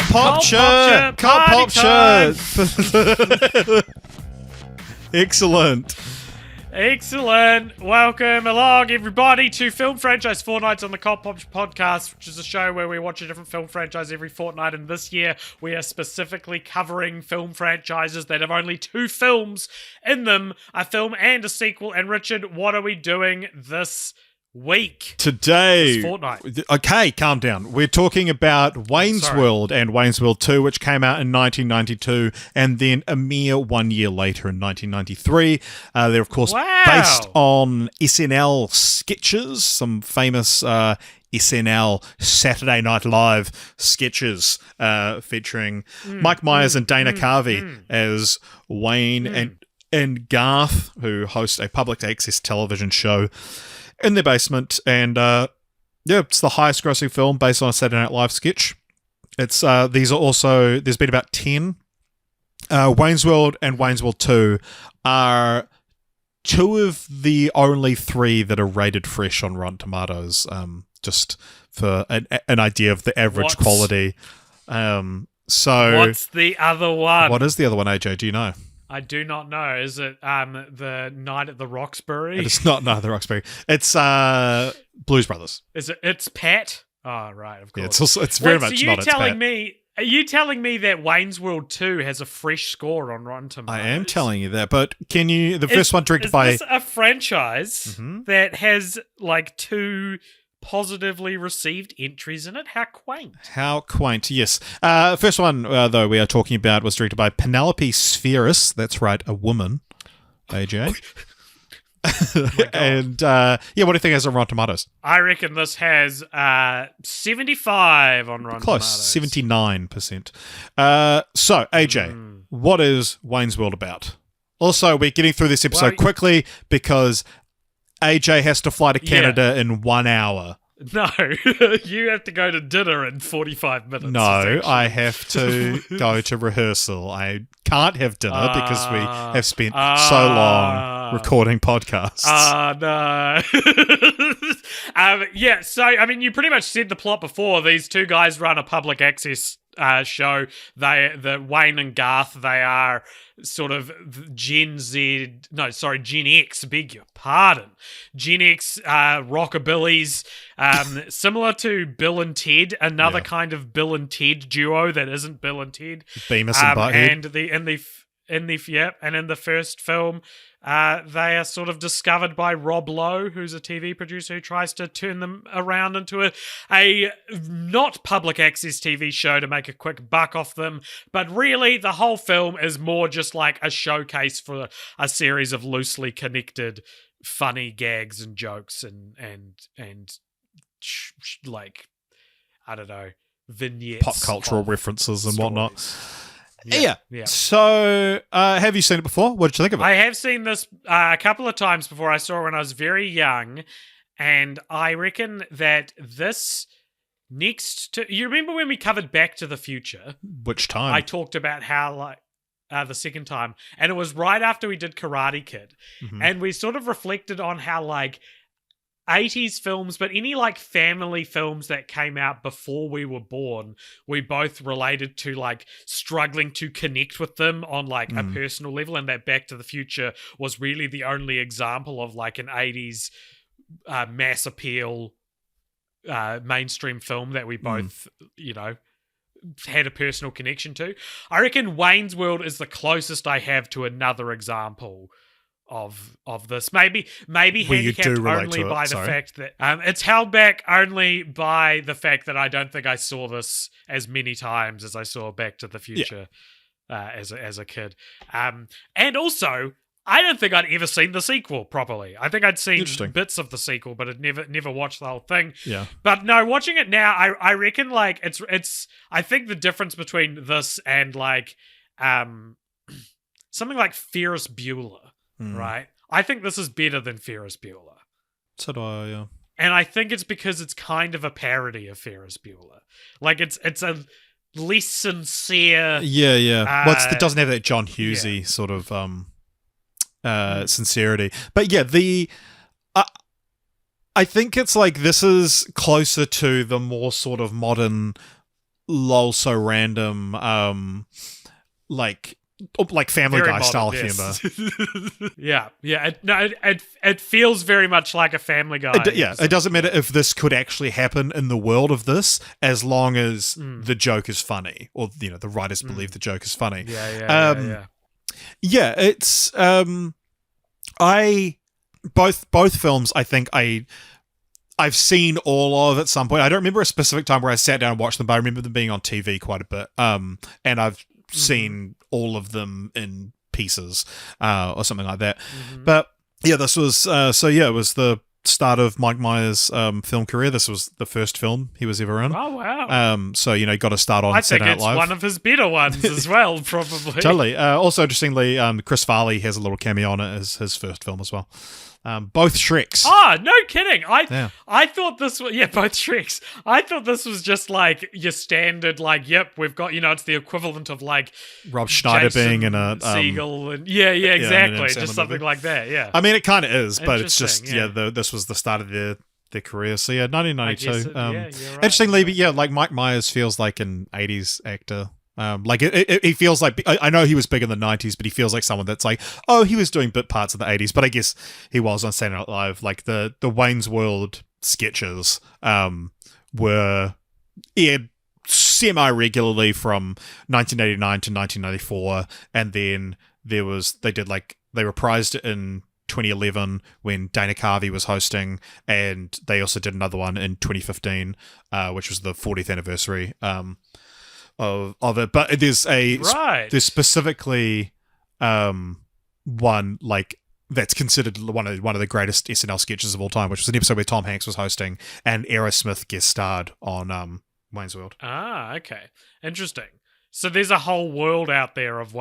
pop shirt! Cult pop shirt! Excellent. Excellent. Welcome along, everybody, to Film Franchise Fortnights on the Cult Pop Podcast, which is a show where we watch a different film franchise every fortnight. And this year, we are specifically covering film franchises that have only 2 films in them, a film and a sequel. And Richard, what are we doing this week? Today, this fortnight. Okay, calm down. We're talking about Wayne's World and Wayne's World 2, which came out in 1992, and then a mere 1 year later in 1993. They're, of course, based on SNL sketches, some famous SNL Saturday Night Live sketches featuring Mike Myers and Dana Carvey as Wayne and Garth, who host a public access television show in their basement, and it's the highest grossing film based on a Saturday Night Live sketch. It's these are also, there's been about 10. Wayne's World and Wayne's World 2 are 2 of the only 3 that are rated fresh on Rotten Tomatoes, just for an idea of the average quality. So what's the other one? What is the other one, AJ? Do you know? I do not know. Is it the Night at the Roxbury? It's not Night at the Roxbury. It's Blues Brothers. Is it? It's Pat. Oh, right, of course. Yeah, it's very much not. Are you telling me that Wayne's World 2 has a fresh score on Rotten Tomatoes? I am telling you that, but can you? The first one directed by. Is this a franchise that has like 2 positively received entries in it? How quaint. How quaint, yes. First one, though, we are talking about was directed by Penelope Spheris. That's right, a woman, AJ. And, what do you think has on Rotten Tomatoes? I reckon this has 75 on Rotten Tomatoes. Close, 79%. So, AJ, what is Wayne's World about? Also, we're getting through this episode quickly because AJ has to fly to Canada in 1 hour. No, you have to go to dinner in 45 minutes. No, I have to go to rehearsal. I can't have dinner because we have spent so long recording podcasts. No. So, I mean, you pretty much said the plot before. These 2 guys run a public access show. The Wayne and Garth, they are sort of Gen X, beg your pardon. Gen X rockabillys, similar to Bill and Ted, another kind of Bill and Ted duo that isn't Bill and Ted. Beavis and Butthead. And in the first film, they are sort of discovered by Rob Lowe, who's a TV producer who tries to turn them around into a not public access TV show to make a quick buck off them. But really, the whole film is more just like a showcase for a series of loosely connected funny gags and jokes and like, I don't know, vignettes. Pop cultural references and stories. Whatnot. Yeah. So, have you seen it before? What did you think of it? I have seen this a couple of times before. I saw it when I was very young, and I reckon that this next to... You remember when we covered Back to the Future? Which time? I talked about how, the second time, and it was right after we did Karate Kid, and we sort of reflected on how, 80s films, but any family films that came out before we were born, we both related to struggling to connect with them on a personal level, and that Back to the Future was really the only example of an 80s mass appeal mainstream film that we both, had a personal connection to. I reckon Wayne's World is the closest I have to another example of this. Maybe handicapped only by the fact that it's held back only by the fact that I don't think I saw this as many times as I saw Back to the Future as a kid. And also, I don't think I'd ever seen the sequel properly. I think I'd seen bits of the sequel, but I'd never watched the whole thing. Yeah. But no, watching it now, I reckon it's I think the difference between this and something like Ferris Bueller. Right? I think this is better than Ferris Bueller. So do I, yeah. And I think it's because it's kind of a parody of Ferris Bueller. It's a less sincere... Yeah. It doesn't have that John Hughesy sort of sincerity. But yeah, I think it's this is closer to the more sort of modern lol so random, like Family Very Guy modern, style yes. humor. Yeah. It feels very much like a Family Guy. It doesn't matter if this could actually happen in the world of this, as long as the joke is funny, or the writers believe the joke is funny. Yeah. Yeah, it's I both films. I think I've seen all of at some point. I don't remember a specific time where I sat down and watched them, but I remember them being on TV quite a bit. And I've seen all of them in pieces or something like that. But yeah, this was it was the start of Mike Myers' film career. This was the first film he was ever in. Oh wow! So got to start on I think Saturday Night it's Live. one of his better ones as well, probably. Totally. Also, interestingly, Chris Farley has a little cameo on it as his first film as well. Both Shreks. Ah, no kidding. I thought this was both Shreks. I thought this was just like your standard, like, yep, we've got it's the equivalent of like Rob Schneider Jason being in a Siegel and exactly, just something movie. like that. Yeah, I mean it kind of is, but it's just this was the start of their career. So 1992. you're right. Interestingly, but like Mike Myers feels like an 80s actor. Like he feels like I know he was big in the 90s, but he feels like someone that's like, oh, he was doing bit parts of the 80s, but I guess he was on Saturday Night Live. Like the Wayne's World sketches were aired semi-regularly from 1989 to 1994, and then they reprised it in 2011 when Dana Carvey was hosting, and they also did another one in 2015, which was the 40th anniversary of it. But there's specifically one like that's considered one of the greatest SNL sketches of all time, which was an episode where Tom Hanks was hosting and Aerosmith guest starred on Wayne's World. Ah, okay, interesting. So there's a whole world out there of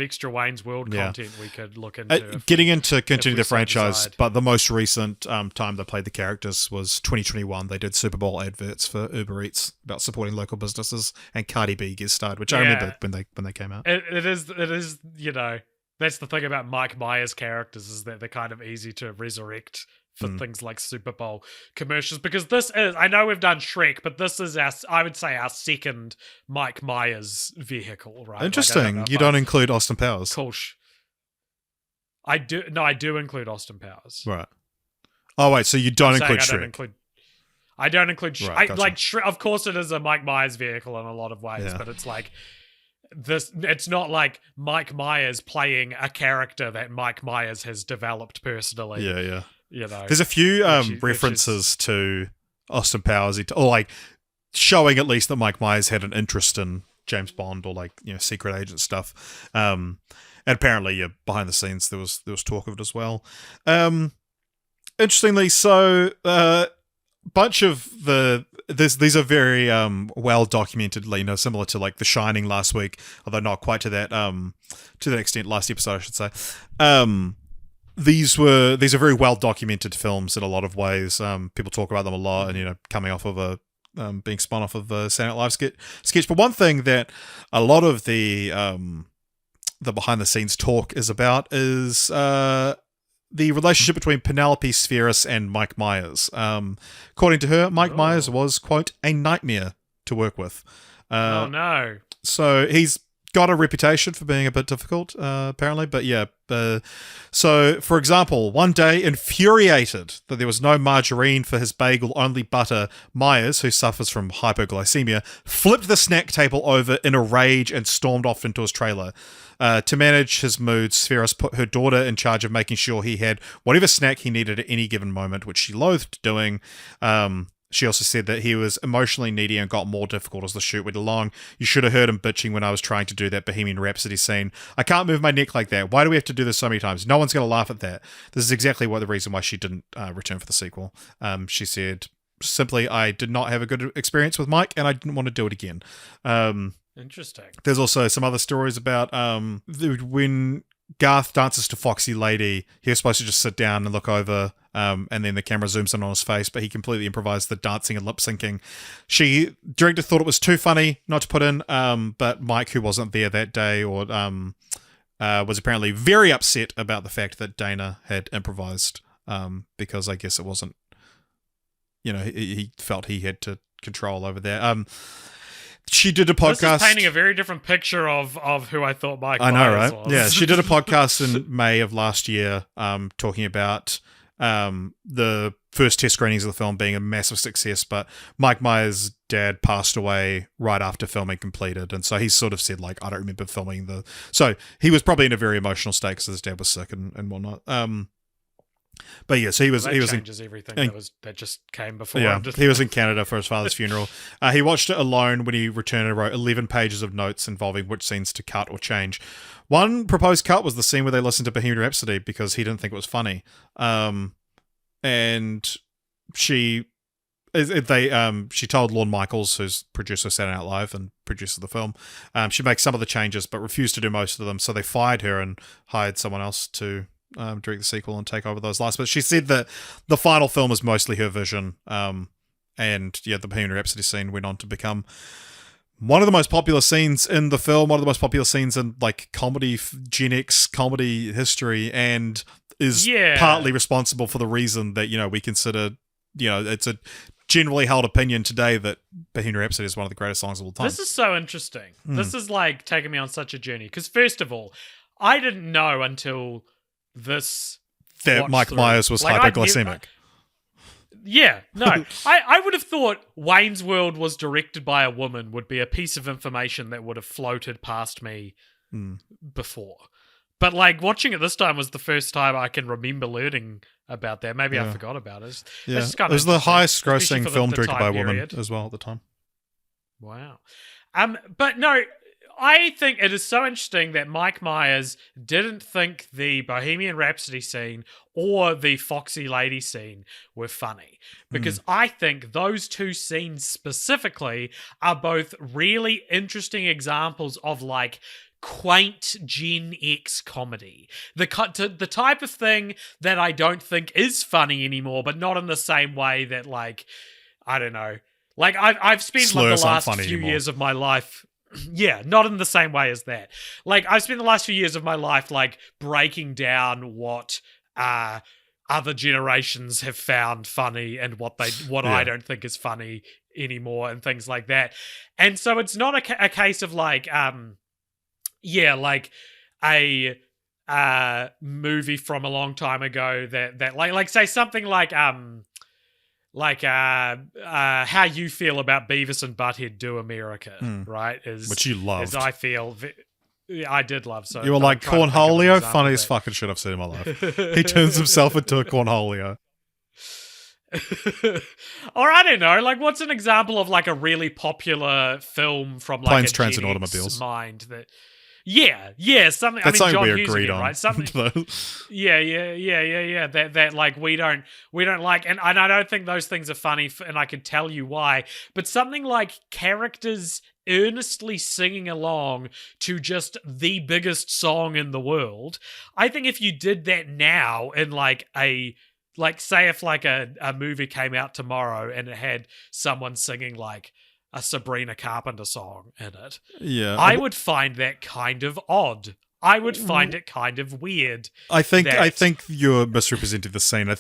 extra Wayne's World content we could look into. Getting into continuing the franchise, but the most recent time they played the characters was 2021. They did Super Bowl adverts for Uber Eats about supporting local businesses, and Cardi B guest starred, which I remember when they came out. It is that's the thing about Mike Myers characters, is that they're kind of easy to resurrect for things like Super Bowl commercials, because this is, I know we've done Shrek, but this is I would say our second Mike Myers vehicle, right? Interesting. You don't include Austin Powers. Cool. I do include Austin Powers. Right. Oh wait, so you don't include Shrek. I don't include Shrek. Right, gotcha. Like Shrek, of course it is a Mike Myers vehicle in a lot of ways, but it's like it's not like Mike Myers playing a character that Mike Myers has developed personally. Yeah. There's a few references to Austin Powers, or like showing at least that Mike Myers had an interest in James Bond or like secret agent stuff. And apparently, behind the scenes there was talk of it as well. Interestingly, so bunch of these are very well documented, similar to like The Shining last week, although not quite to that extent. Last episode, I should say. These are very well documented films in a lot of ways. People talk about them a lot, and coming off of being spun off of a Saturday Night Live sketch. But one thing that a lot of the behind the scenes talk is about is the relationship between Penelope Spheris and Mike Myers. According to her, Mike Myers was, quote, a nightmare to work with. Oh no! So he's got a reputation for being a bit difficult, apparently. But yeah, so for example, one day, infuriated that there was no margarine for his bagel, only butter, Myers, who suffers from hypoglycemia, flipped the snack table over in a rage and stormed off into his trailer. To manage his moods, Spheris put her daughter in charge of making sure he had whatever snack he needed at any given moment, which she loathed doing. She also said that he was emotionally needy and got more difficult as the shoot went along. You should have heard him bitching when I was trying to do that Bohemian Rhapsody scene. I can't move my neck like that. Why do we have to do this so many times? No one's going to laugh at that. This is exactly the reason why she didn't return for the sequel. She said, simply, I did not have a good experience with Mike and I didn't want to do it again. Interesting. There's also some other stories about when Garth dances to Foxy Lady, he was supposed to just sit down and look over, and then the camera zooms in on his face, but he completely improvised the dancing and lip syncing. Director thought it was too funny not to put in, but Mike, who wasn't there that day, or was apparently very upset about the fact that Dana had improvised, because I guess it wasn't, he felt he had to control over there. She did a podcast. This is painting a very different picture of who I thought Mike I know, Myers right? was. Yeah, she did a podcast in May of last year, talking about the first test screenings of the film being a massive success, but Mike Myers' dad passed away right after filming completed, and so he sort of said, like, I don't remember filming the... So he was probably in a very emotional state because his dad was sick and whatnot. But yes, he was. That he was changes everything that just came before. Yeah, he was in Canada for his father's funeral. He watched it alone when he returned and wrote 11 pages of notes involving which scenes to cut or change. One proposed cut was the scene where they listened to Bohemian Rhapsody because he didn't think it was funny. And she told Lorne Michaels, who's producer of Saturday Night Live and producer of the film, she'd make some of the changes but refused to do most of them. So they fired her and hired someone else to direct the sequel and take over those last. But she said that the final film is mostly her vision. And yeah, the Bohemian Rhapsody scene went on to become one of the most popular scenes in the film, one of the most popular scenes in like comedy, Gen X comedy history, and is partly responsible for the reason that, we consider, it's a generally held opinion today that Bohemian Rhapsody is one of the greatest songs of all time. This is so interesting. This is like taking me on such a journey. Because first of all, I didn't know until this that Mike Myers was hypoglycemic. I would have thought Wayne's World was directed by a woman would be a piece of information that would have floated past me before. But like watching it this time was the first time I can remember learning about that. Maybe I forgot about it. It's it was the highest grossing film directed by a woman as well at the time. Wow. But no, I think it is so interesting that Mike Myers didn't think the Bohemian Rhapsody scene or the Foxy Lady scene were funny. Because I think those two scenes specifically are both really interesting examples of like quaint Gen X comedy. The type of thing that I don't think is funny anymore, but not in the same way that like, I don't know. Like I've spent the last few years of my life... Yeah, not in the same way as that. Like, I've spent the last few years of my life, like, breaking down what other generations have found funny and what I don't think is funny anymore and things like that. And so it's not a case of, like, like a movie from a long time ago that like say something like how you feel about Beavis and Butthead Do America, right? Which you loved. As I feel, I did love. So you were like, Cornholio, funniest fucking shit I've seen in my life. He turns himself into a Cornholio. Or I don't know, like what's an example of like a really popular film from like Planes, a Trains, Gen and X Automobiles mind that... something. That's John something we Hughes agreed again, on, right? Something. That like we don't like, and I don't think those things are funny, and I could tell you why. But something like characters earnestly singing along to just the biggest song in the world. I think if you did that now in say if like a movie came out tomorrow and it had someone singing like a Sabrina Carpenter song in it. Yeah. I would find that kind of odd. I would find it kind of weird. I think you're misrepresenting the scene.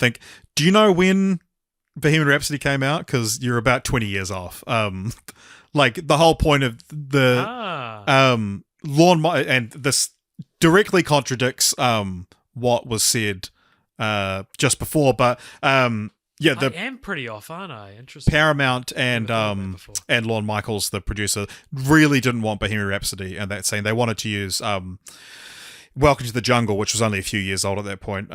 Do you know when Bohemian Rhapsody came out? Because you're about 20 years off. Like the whole point of the Lorne and this directly contradicts what was said just before, but I am pretty off, aren't I? Interesting. Paramount and Lorne Michaels, the producer, really didn't want Bohemian Rhapsody and that scene. They wanted to use Welcome to the Jungle, which was only a few years old at that point,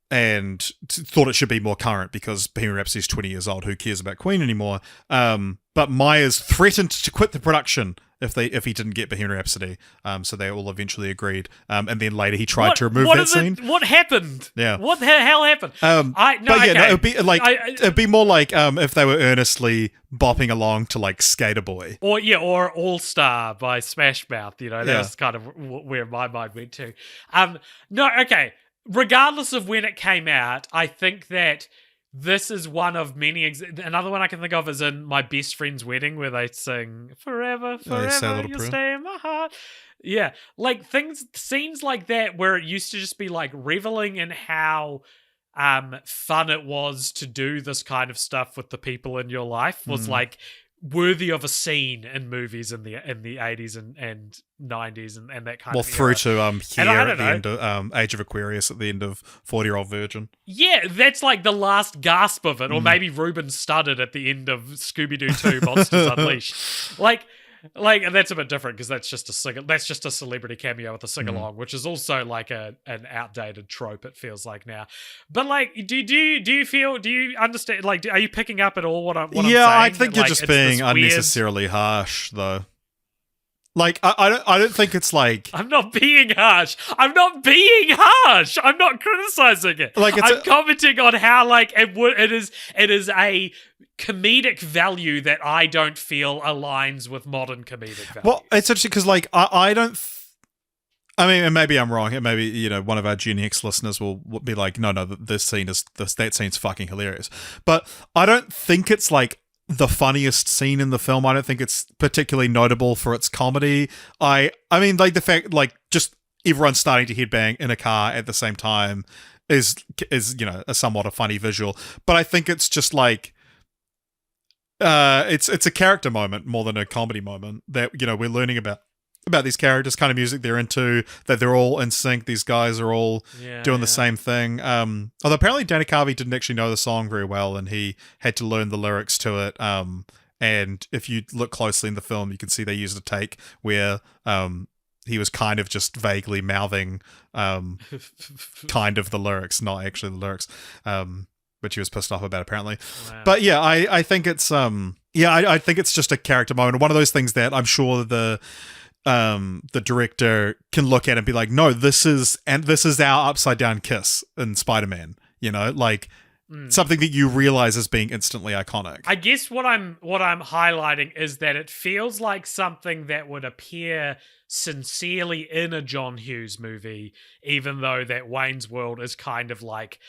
and thought it should be more current because Bohemian Rhapsody is 20 years old. Who cares about Queen anymore? But Myers threatened to quit the production if he didn't get Bohemian Rhapsody. So they all eventually agreed. And then later he tried to remove that scene. What happened? Yeah. What the hell happened? It'd be more like if they were earnestly bopping along to like Skater Boy. Or All Star by Smash Mouth. That's kind of where my mind went to. Regardless of when it came out, I think that this is one of many. Another one I can think of is in My Best Friend's Wedding, where they sing "Forever, forever, you'll stay in my heart." Yeah, like scenes like that, where it used to just be like reveling in how fun it was to do this kind of stuff with the people in your life, was like worthy of a scene in movies in the 80s and 90s and that kind well, of through era. to And I here don't at the know. end of Age of Aquarius at the end of 40-Year-Old Virgin. Yeah, that's like the last gasp of it, or maybe Ruben Studdard at the end of Scooby-Doo 2 Monsters Unleashed. Like that's a bit different because that's just a celebrity cameo with a sing-along, which is also like an outdated trope, it feels like now. But like, do you understand, like, are you picking up at all what I'm saying? I think you're like, just it's being this weird- unnecessarily harsh, though. Like, I don't think it's like... I'm not being harsh. I'm not criticizing it. Like, I'm commenting on how like it is a comedic value that I don't feel aligns with modern comedic values. Well, it's interesting because like I don't... I mean, and maybe I'm wrong. Maybe, you know, one of our Gen X listeners will be like, no, that scene's fucking hilarious. But I don't think it's like the funniest scene in the film. I don't think it's particularly notable for its comedy. I mean, like the fact, like just everyone starting to headbang in a car at the same time is you know a somewhat a funny visual. But I think it's just like it's a character moment more than a comedy moment that, you know, we're learning about these characters, kind of music they're into, that they're all in sync. These guys are all doing the same thing. Although apparently Dana Carvey didn't actually know the song very well, and he had to learn the lyrics to it. And if you look closely in the film, you can see they used a take where he was kind of just vaguely mouthing kind of the lyrics, not actually the lyrics, which he was pissed off about apparently. Wow. But yeah, I think it's I think it's just a character moment. One of those things that I'm sure the director can look at and be like, no, this is our upside down kiss in Spider-Man, you know, like something that you realize as being instantly iconic. I guess what I'm highlighting is that it feels like something that would appear sincerely in a John Hughes movie, even though that Wayne's World is kind of like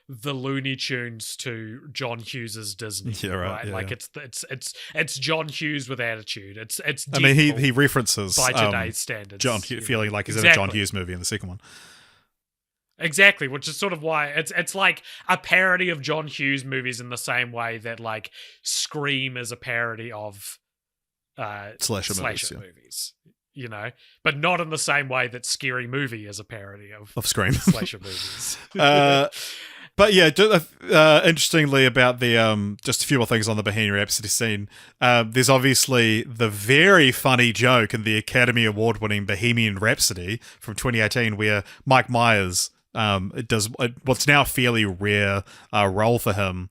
the Looney Tunes to John Hughes's Disney. Yeah, right. Yeah, like it's John Hughes with attitude. It's I mean, he references by today's standards, John Hughes, feeling like he's in a John Hughes movie in the second one. Exactly, which is sort of why it's like a parody of John Hughes movies in the same way that like Scream is a parody of slasher movies. You know, but not in the same way that Scary Movie is a parody of Scream slasher movies. But yeah, interestingly about the just a few more things on the Bohemian Rhapsody scene. There's obviously the very funny joke in the Academy Award-winning Bohemian Rhapsody from 2018, where Mike Myers does what's now a fairly rare role for him,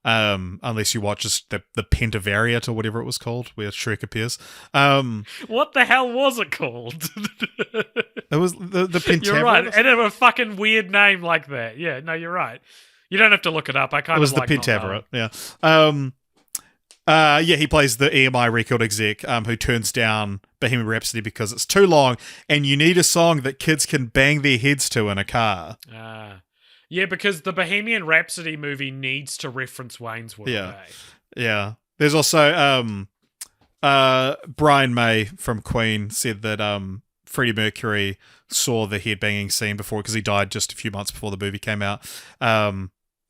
unless you watch just the Pentavariate or whatever it was called, where Shrek appears. What the hell was it called? It was the Pentavariate. You're right, and it had a fucking weird name like that. Yeah, no, you're right. You don't have to look it up. It was the Pentavariate. Yeah. He plays the EMI record exec who turns down Bohemian Rhapsody because it's too long and you need a song that kids can bang their heads to in a car. Yeah, because the Bohemian Rhapsody movie needs to reference Wayne's World. Yeah. There's also Brian May from Queen said that Freddie Mercury saw the headbanging scene before because he died just a few months before the movie came out.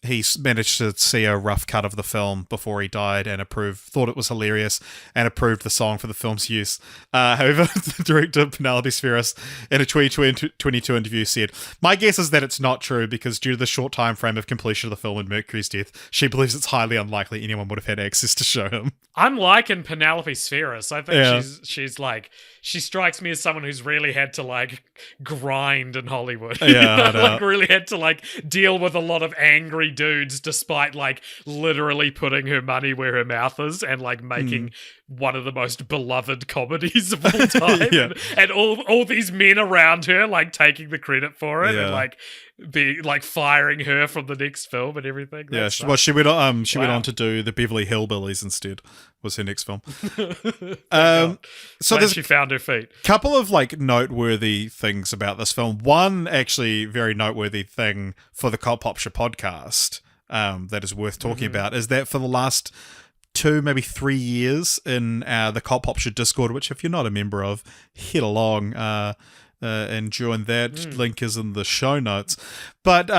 He managed to see a rough cut of the film before he died and thought it was hilarious and approved the song for the film's use. However, the director, Penelope Spheris, in a 2022 interview said, "My guess is that it's not true because due to the short time frame of completion of the film and Mercury's death, she believes it's highly unlikely anyone would have had access to show him." I'm liking Penelope Spheris. I think she's like, she strikes me as someone who's really had to like grind in Hollywood. Yeah, like really had to like deal with a lot of angry dudes despite like literally putting her money where her mouth is and like making one of the most beloved comedies of all time. And all these men around her like taking the credit for it and like being like firing her from the next film and everything. She went on to do the Beverly Hillbillies instead, was her next film. So there's she found her feet. Couple of like noteworthy things about this film. One actually very noteworthy thing for the Cult Popture podcast that is worth talking about is that for the last 2, maybe 3 years in the Cult Popture Discord, which if you're not a member of, head along and join that. Link is in the show notes. But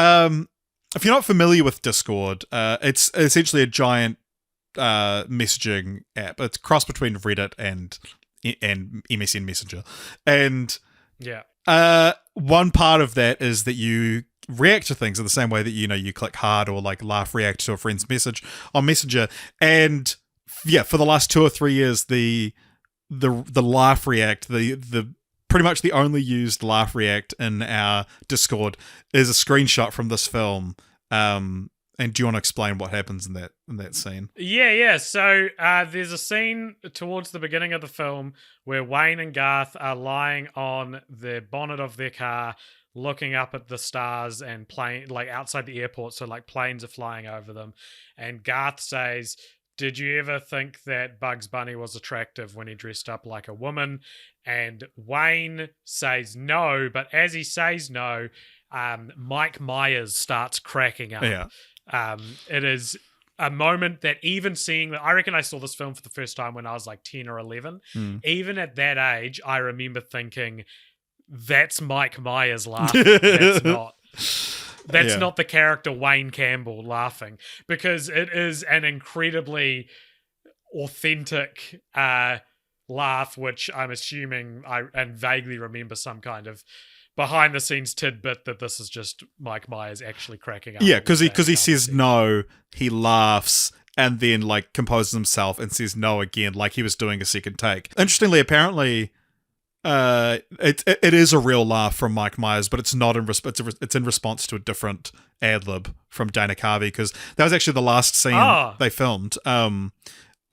if you're not familiar with Discord, it's essentially a giant messaging app. It's a cross between Reddit and MSN Messenger. And one part of that is that you react to things in the same way that you click heart or like laugh react to a friend's message on Messenger. And for the last 2 or 3 years, the laugh react, the pretty much the only used laugh react in our Discord is a screenshot from this film. And do you want to explain what happens in that scene? Yeah. So there's a scene towards the beginning of the film where Wayne and Garth are lying on the bonnet of their car, looking up at the stars and playing like outside the airport. So like planes are flying over them. And Garth says, "Did you ever think that Bugs Bunny was attractive when he dressed up like a woman?" And Wayne says no, but as he says no, Mike Myers starts cracking up. Yeah. It is a moment that even seeing I reckon I saw this film for the first time when I was like 10 or 11. Even at that age, I remember thinking, that's Mike Myers laughing. That's not the character Wayne Campbell laughing, because it is an incredibly authentic laugh, which I'm assuming and vaguely remember some kind of behind the scenes tidbit that this is just Mike Myers actually cracking up. Yeah, because he says no, he laughs, and then like composes himself and says no again, like he was doing a second take. Interestingly, apparently, it is a real laugh from Mike Myers, but it's not it's in response to a different ad-lib from Dana Carvey, because that was actually the last scene they filmed.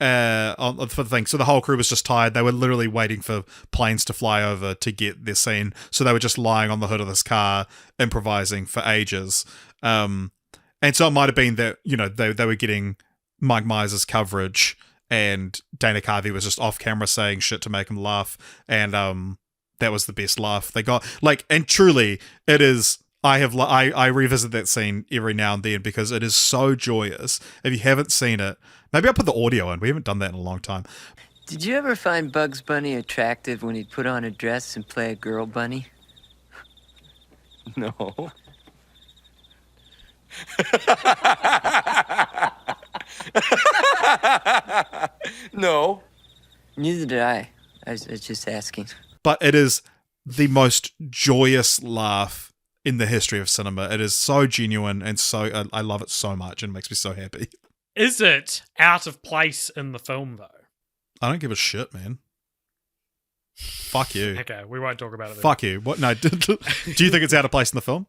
For the thing. So the whole crew was just tired. They were literally waiting for planes to fly over to get their scene. So they were just lying on the hood of this car, improvising for ages. And so it might have been that, they were getting Mike Myers' coverage, and Dana Carvey was just off camera saying shit to make him laugh. And that was the best laugh they got. Like, and truly, it is. I revisit that scene every now and then because it is so joyous. If you haven't seen it, maybe I'll put the audio in. We haven't done that in a long time. Did you ever find Bugs Bunny attractive when he'd put on a dress and play a girl bunny? No. No. Neither did I. I was just asking. But it is the most joyous laugh in the history of cinema. It is so genuine and so I love it so much and it makes me so happy. Is it out of place in the film though? I don't give a shit, man. Fuck you. Okay, we won't talk about it then. Fuck you. What? No. Do you think it's out of place in the film?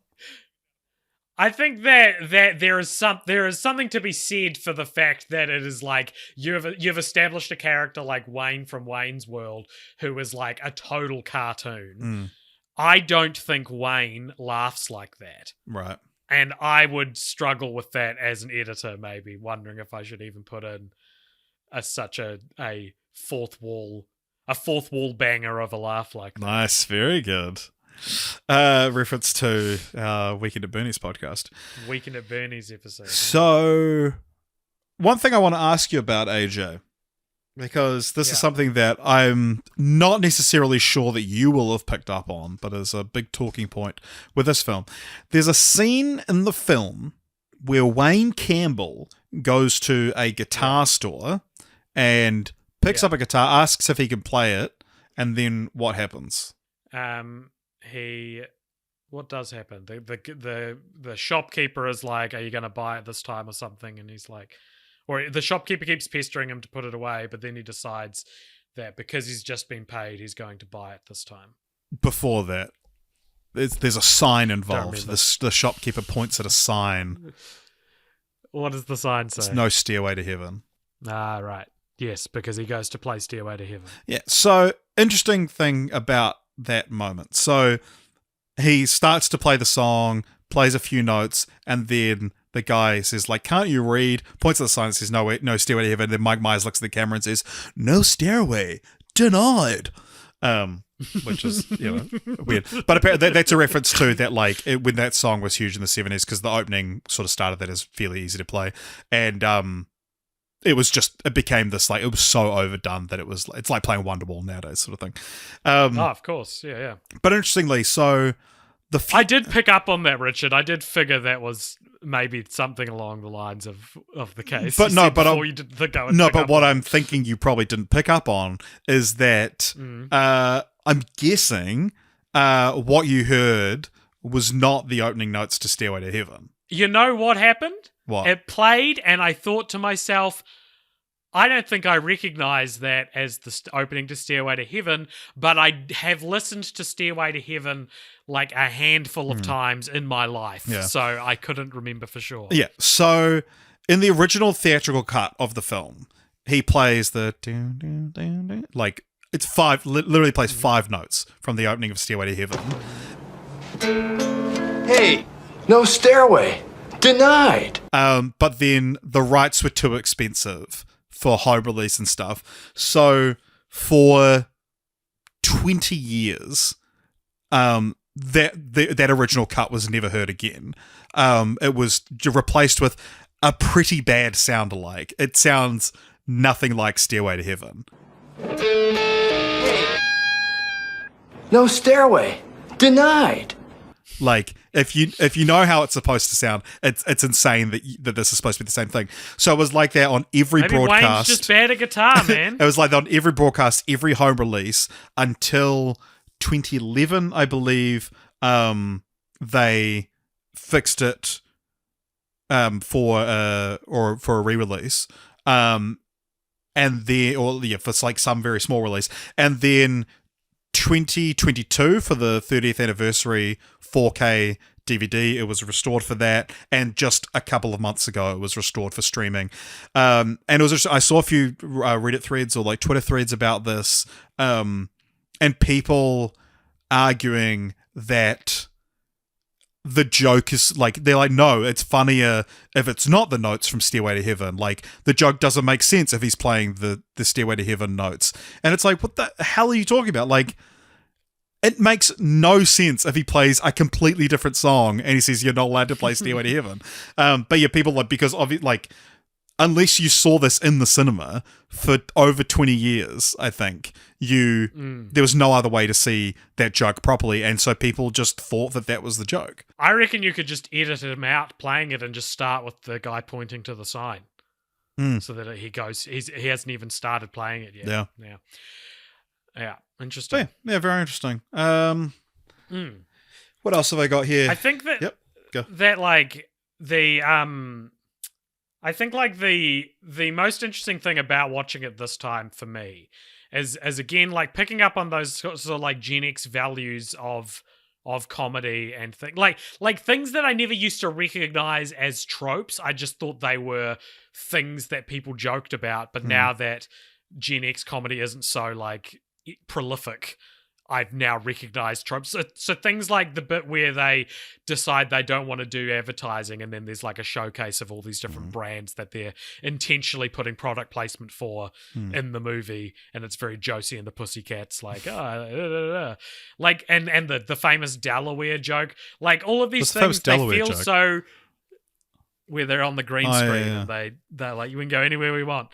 I think that there is something to be said for the fact that it is like you've established a character like Wayne from Wayne's World who is like a total cartoon. I don't think Wayne laughs like that. Right. And I would struggle with that as an editor, maybe wondering if I should even put in such a fourth wall banger of a laugh like that. Nice, very good. Reference to our Weekend at Bernie's podcast. Weekend at Bernie's episode. So, one thing I want to ask you about, AJ, because this is something that I'm not necessarily sure that you will have picked up on, but is a big talking point with this film. There's a scene in the film where Wayne Campbell goes to a guitar store and picks up a guitar, asks if he can play it, and then what happens? What does happen? The shopkeeper is like, "Are you going to buy it this time or something?" And he's like, or the shopkeeper keeps pestering him to put it away, but then he decides that because he's just been paid, he's going to buy it this time. Before that, there's a sign involved. The shopkeeper points at a sign. What does the sign say? It's no Stairway to Heaven. Ah, right. Yes, because he goes to play Stairway to Heaven. Yeah, so interesting thing about that moment. So he starts to play the song, plays a few notes, and then the guy says, like, "Can't you read?" Points at the sign and says, "No, wait, no Stairway to Heaven." Then Mike Myers looks at the camera and says, "No stairway, denied." Which is, weird. But apparently that's a reference to that, like, when that song was huge in the 70s, because the opening sort of started that as fairly easy to play. And it became this, like, it was so overdone that it's like playing Wonderwall nowadays sort of thing. Of course. Yeah. But interestingly, so I did pick up on that, Richard. I did figure that was maybe something along the lines of the case. But what I'm it. thinking you probably didn't pick up on is that I'm guessing what you heard was not the opening notes to Stairway to Heaven. You know what happened? What? It played, and I thought to myself, I don't think I recognize that as the opening to Stairway to Heaven, but I have listened to Stairway to Heaven like a handful of times in my life, so I couldn't remember for sure. Yeah, so in the original theatrical cut of the film, he plays the like it's literally plays 5 notes from the opening of Stairway to Heaven. Hey, no stairway. Denied. But then the rights were too expensive for home release and stuff. So for 20 years, that original cut was never heard again. It was replaced with a pretty bad sound-alike. It sounds nothing like Stairway to Heaven. No stairway. Denied. Like, if you know how it's supposed to sound, it's insane that this is supposed to be the same thing. So it was like that on every broadcast. Wayne's just bad at guitar, man. It was like that on every broadcast, every home release until 2011, I believe. They fixed it for a re-release, and then for like some very small release, and then 2022 for the 30th anniversary 4K DVD, it was restored for that, and just a couple of months ago it was restored for streaming. And it was I saw a few Reddit threads or like Twitter threads about this, and people arguing that the joke is like, they're like, no, it's funnier if it's not the notes from Stairway to Heaven. Like, the joke doesn't make sense if he's playing the Stairway to Heaven notes. And it's like, what the hell are you talking about? Like, it makes no sense if he plays a completely different song and he says you're not allowed to play Stairway to Heaven. But yeah, people like, because of it, like, unless you saw this in the cinema for over 20 years, I think, there was no other way to see that joke properly, and so people just thought that was the joke. I reckon you could just edit him out playing it and just start with the guy pointing to the sign. So that he hasn't even started playing it yet. Yeah. Interesting. Yeah, very interesting. What else have I got here? I think that go. That like the I think like the most interesting thing about watching it this time for me is again like picking up on those sorts of like Gen X values of comedy and like things that I never used to recognize as tropes. I just thought they were things that people joked about, but now that Gen X comedy isn't so like prolific, I've now recognized tropes. So things like the bit where they decide they don't want to do advertising, and then there's like a showcase of all these different brands that they're intentionally putting product placement for in the movie, and it's very Josie and the Pussycats, like like and the famous Delaware joke, like all of these things they feel joke? So where they're on the green screen and they're like, you can go anywhere we want.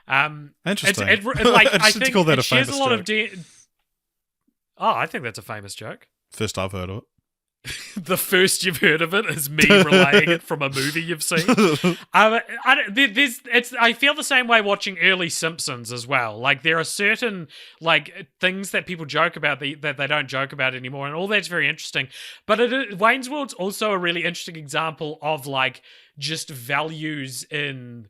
Interesting. Like I think call that it a shares famous a lot of joke. I think that's a famous joke. First I've heard of it. The first you've heard of it is me relaying it from a movie you've seen. I feel the same way watching early Simpsons as well. Like there are certain like things that people joke about that they don't joke about anymore, and all that's very interesting. But Wayne's World's also a really interesting example of like just values in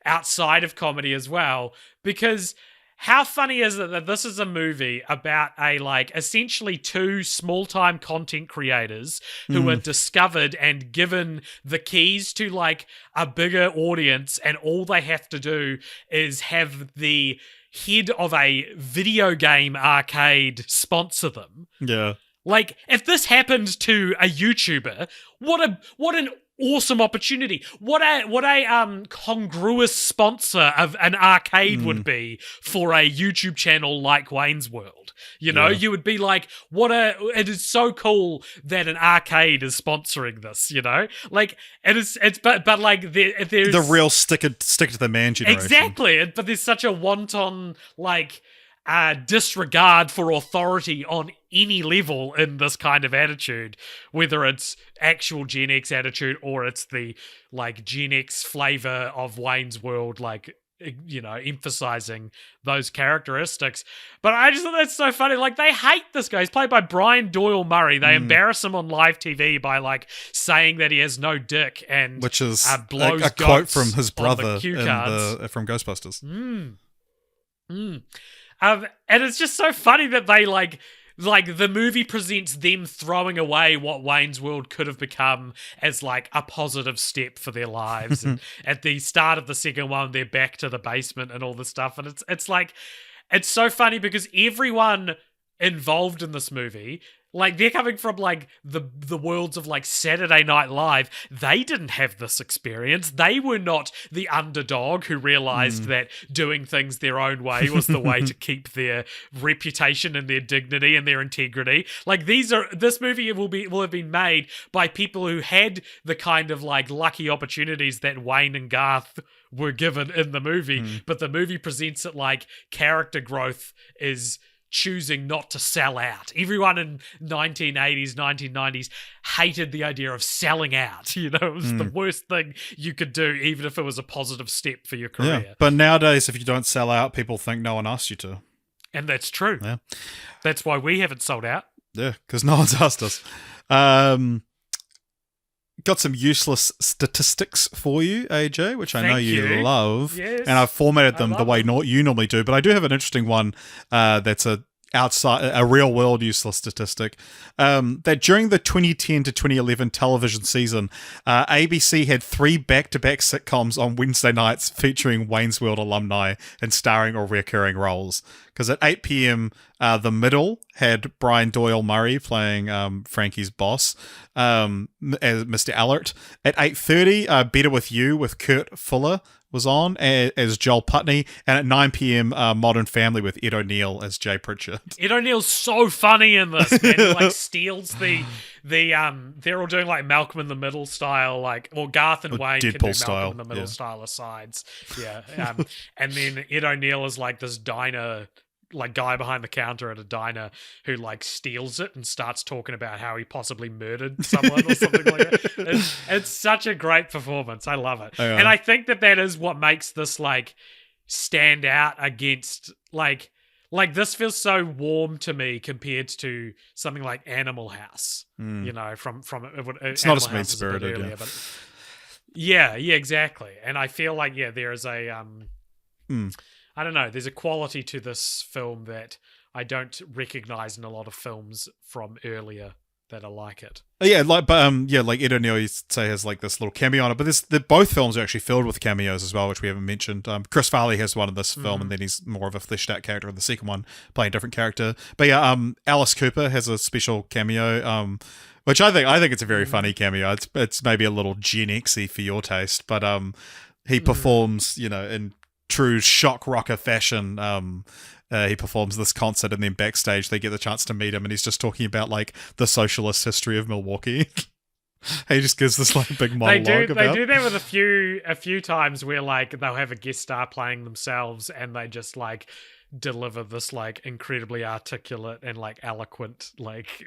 outside of comedy as well, because how funny is it that this is a movie about a like essentially two small-time content creators who are discovered and given the keys to like a bigger audience, and all they have to do is have the head of a video game arcade sponsor them. Yeah. Like if this happened to a YouTuber, what an awesome opportunity. What a congruous sponsor of an arcade would be for a YouTube channel like Wayne's World. You know, you would be like, it is so cool that an arcade is sponsoring this, you know? Like but like there's the real stick to the man generation. Exactly. But there's such a wanton like disregard for authority on any level in this kind of attitude, whether it's actual Gen X attitude or it's the like Gen X flavor of Wayne's World, like, you know, emphasizing those characteristics. But I just thought that's so funny. Like, they hate this guy. He's played by Brian Doyle Murray. They embarrass him on live TV by like saying that he has no dick, and which is blows a quote from his brother from Ghostbusters. And it's just so funny that they like the movie presents them throwing away what Wayne's World could have become as like a positive step for their lives. And at the start of the second one, they're back to the basement and all this stuff. And it's like, it's so funny because everyone involved in this movie, like, they're coming from like the worlds of like Saturday Night Live. They didn't have this experience. They were not the underdog who realized that doing things their own way was the way to keep their reputation and their dignity and their integrity. Like, this movie will have been made by people who had the kind of like lucky opportunities that Wayne and Garth were given in the movie, but the movie presents it like character growth is choosing not to sell out. Everyone in 1980s, 1990s hated the idea of selling out. You know, it was the worst thing you could do, even if it was a positive step for your career. Yeah. But nowadays, if you don't sell out, people think no one asked you to. And that's true. Yeah. That's why we haven't sold out. Yeah, because no one's asked us. Got some useless statistics for you, AJ, which I know you love. Yes, and I've formatted them the way you normally do, but I do have an interesting one that's a real world useless statistic. That during the 2010 to 2011 television season, ABC had 3 back-to-back sitcoms on Wednesday nights featuring Wayne's World alumni and starring or recurring roles. Because at 8 p.m., The Middle had Brian Doyle Murray playing Frankie's boss as Mr. Allert. At 8:30, Better With You with Kurt Fuller was on as Joel Putney. And at 9 p.m., Modern Family with Ed O'Neill as Jay Pritchard. Ed O'Neill's so funny in this, man. He like steals the they're all doing like Malcolm in the Middle style, like, or Garth and Wayne Deadpool can do style, Malcolm in the Middle style asides. Yeah. And then Ed O'Neill is like this diner, like guy behind the counter at a diner who like steals it and starts talking about how he possibly murdered someone or something like that. It's such a great performance. I love it. And I think that is what makes this like stand out against like this feels so warm to me compared to something like Animal House, you know, from it's not as mean-spirited, earlier, but yeah, exactly. And I feel like there is a I don't know, there's a quality to this film that I don't recognize in a lot of films from earlier that are like it. Like Ed O'Neill, you say, has like this little cameo on it, but both films are actually filled with cameos as well, which we haven't mentioned. Chris Farley has one in this film, and then he's more of a fleshed out character in the second one, playing a different character. But Alice Cooper has a special cameo, which I think it's a very funny cameo. It's maybe a little Gen X-y for your taste, but he performs, you know, in true shock rocker fashion. He performs this concert, and then backstage they get the chance to meet him, and he's just talking about like the socialist history of Milwaukee. He just gives this like big monologue. They do that with a few times where like they'll have a guest star playing themselves, and they just like deliver this like incredibly articulate and like eloquent like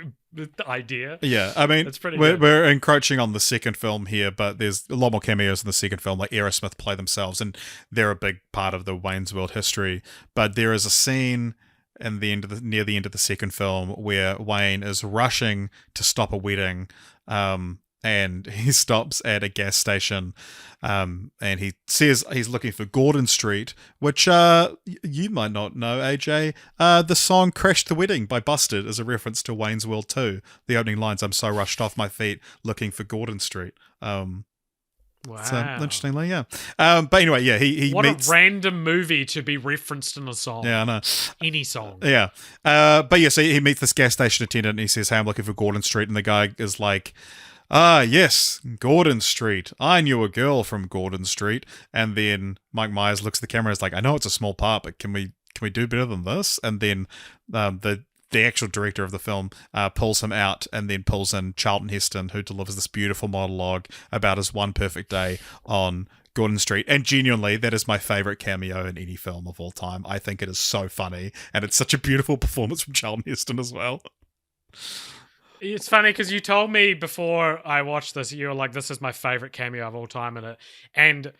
idea. Yeah, I mean, it's pretty we're encroaching on the second film here, but there's a lot more cameos in the second film. Like Aerosmith play themselves, and they're a big part of the Wayne's World history. But there is a scene near the end of the second film where Wayne is rushing to stop a wedding, and he stops at a gas station, and he says he's looking for Gordon Street, which you might not know, AJ. The song Crashed the Wedding by Busted is a reference to Wayne's World 2. The opening lines, I'm so rushed off my feet looking for Gordon Street. Wow. So, interestingly, yeah. But anyway, yeah, he what meets... a random movie to be referenced in a song. Yeah, I know. Any song. Yeah. But yeah, so he meets this gas station attendant, and he says, hey, I'm looking for Gordon Street, and the guy is like... yes, Gordon Street. I knew a girl from Gordon Street. And then Mike Myers looks at the camera and is like, I know it's a small part, but can we do better than this? And then the actual director of the film pulls him out, and then pulls in Charlton Heston, who delivers this beautiful monologue about his one perfect day on Gordon Street. And genuinely, that is my favorite cameo in any film of all time. I think it is so funny, and it's such a beautiful performance from Charlton Heston as well. It's funny because you told me before I watched this, you were like, "This is my favorite cameo of all time," in it, and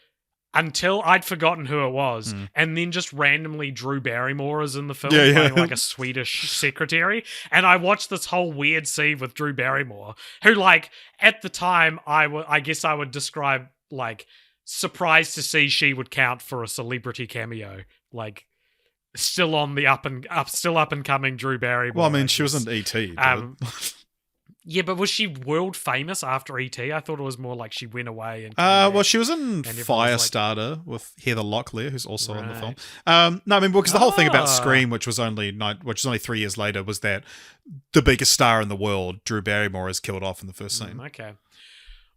until I'd forgotten who it was, and then just randomly Drew Barrymore is in the film playing like a Swedish secretary, and I watched this whole weird scene with Drew Barrymore, who like at the time I guess I would describe like surprised to see she would count for a celebrity cameo, like still on the up and coming Drew Barrymore. Well, I mean, she was in E.T. Yeah, but was she world famous after E.T.? I thought it was more like she went away and well, she was in Firestarter with Heather Locklear, who's also in the film. No, I mean, because the whole thing about Scream, which was only 3 years later, was that the biggest star in the world, Drew Barrymore, is killed off in the first scene. Okay.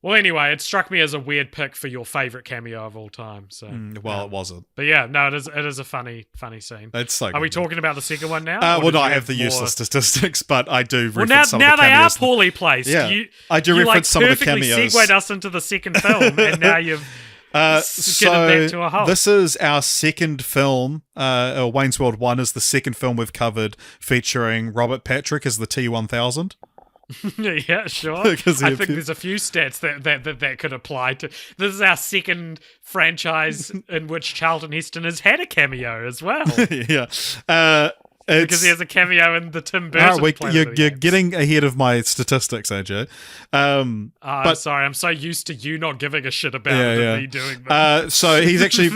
Well, anyway, it struck me as a weird pick for your favorite cameo of all time. So, it wasn't. But yeah, no, it is a funny scene. It's so. Are we talking about the second one now? Well, no, I have the useless statistics, but I do reference now, some of the cameos. Now they are poorly placed. Yeah, I do reference some of the cameos. You perfectly segued us into the second film, and now you've skidded back to a halt. This is our second film. Wayne's World 1 is the second film we've covered featuring Robert Patrick as the T-1000. Yeah, sure. I think there's a few stats that could apply to. This is our second franchise in which Charlton Heston has had a cameo as well. Yeah. Because he has a cameo in the Tim Burton. You're getting ahead of my statistics, AJ. I'm sorry. I'm so used to you not giving a shit about it and me doing that. So he's actually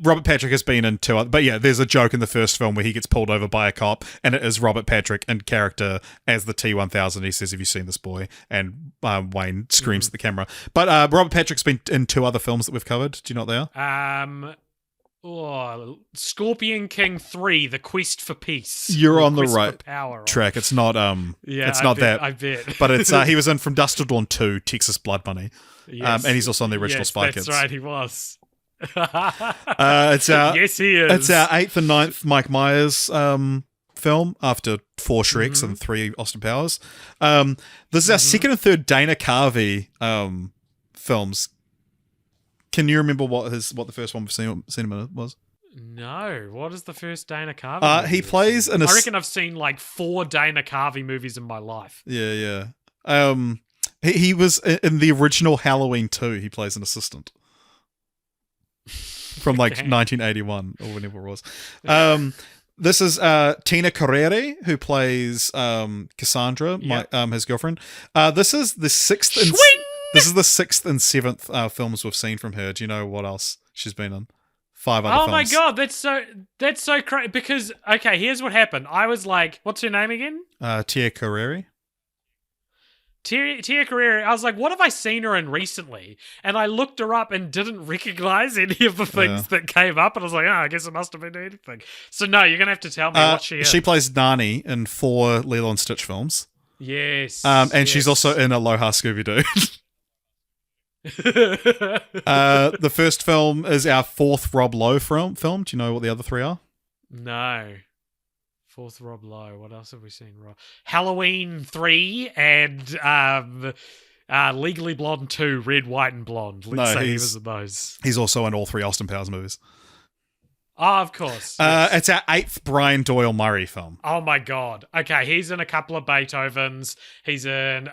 Robert Patrick has been in two other, but yeah, there's a joke in the first film where he gets pulled over by a cop, and it is Robert Patrick in character as the T-1000. He says, "Have you seen this boy?" And Wayne screams at the camera. But Robert Patrick's been in two other films that we've covered. Do you know what they are? Scorpion King 3: The Quest for Peace. You're on the right track. It's not it's not that. I bet. But it's he was in From Dusk Till Dawn 2, Texas Blood Money. Yes. And he's also on the original Spy Kids. That's right, he was. It's our yes, he is. It's our 8th and 9th Mike Myers film after 4 Shreks and 3 Austin Powers. This is our second and third Dana Carvey films. Can you remember what the first one we've seen him in was? No. What is the first Dana Carvey movie? He plays in I reckon I've seen like 4 Dana Carvey movies in my life. Yeah. He was in the original Halloween 2. He plays an assistant from like 1981 or whenever it was. This is Tina Carrere, who plays Cassandra, his girlfriend. This is the sixth and sixth and seventh films we've seen from her. Do you know what else she's been in? 5 other films. Oh my god, that's so crazy. Because okay, here's what happened. I was like, what's her name again? Tia Carrere. Tia Carrere. I was like, what have I seen her in recently? And I looked her up and didn't recognize any of the things that came up. And I was like, I guess it must have been anything. So no, you're gonna have to tell me what she is. She plays Nani in 4 Lilo and Stitch films. Yes. And she's also in Aloha Scooby-Doo. The first film is our 4th Rob Lowe film. Do you know what the other 3 are? No. 4th Rob Lowe. What else have we seen? Halloween 3 and Legally Blonde 2, Red, White, and Blonde. Let's say he was in those. He's also in all 3 Austin Powers movies. Oh, of course. Yes. It's our 8th Brian Doyle Murray film. Oh my god. Okay, he's in a couple of Beethovens. He's in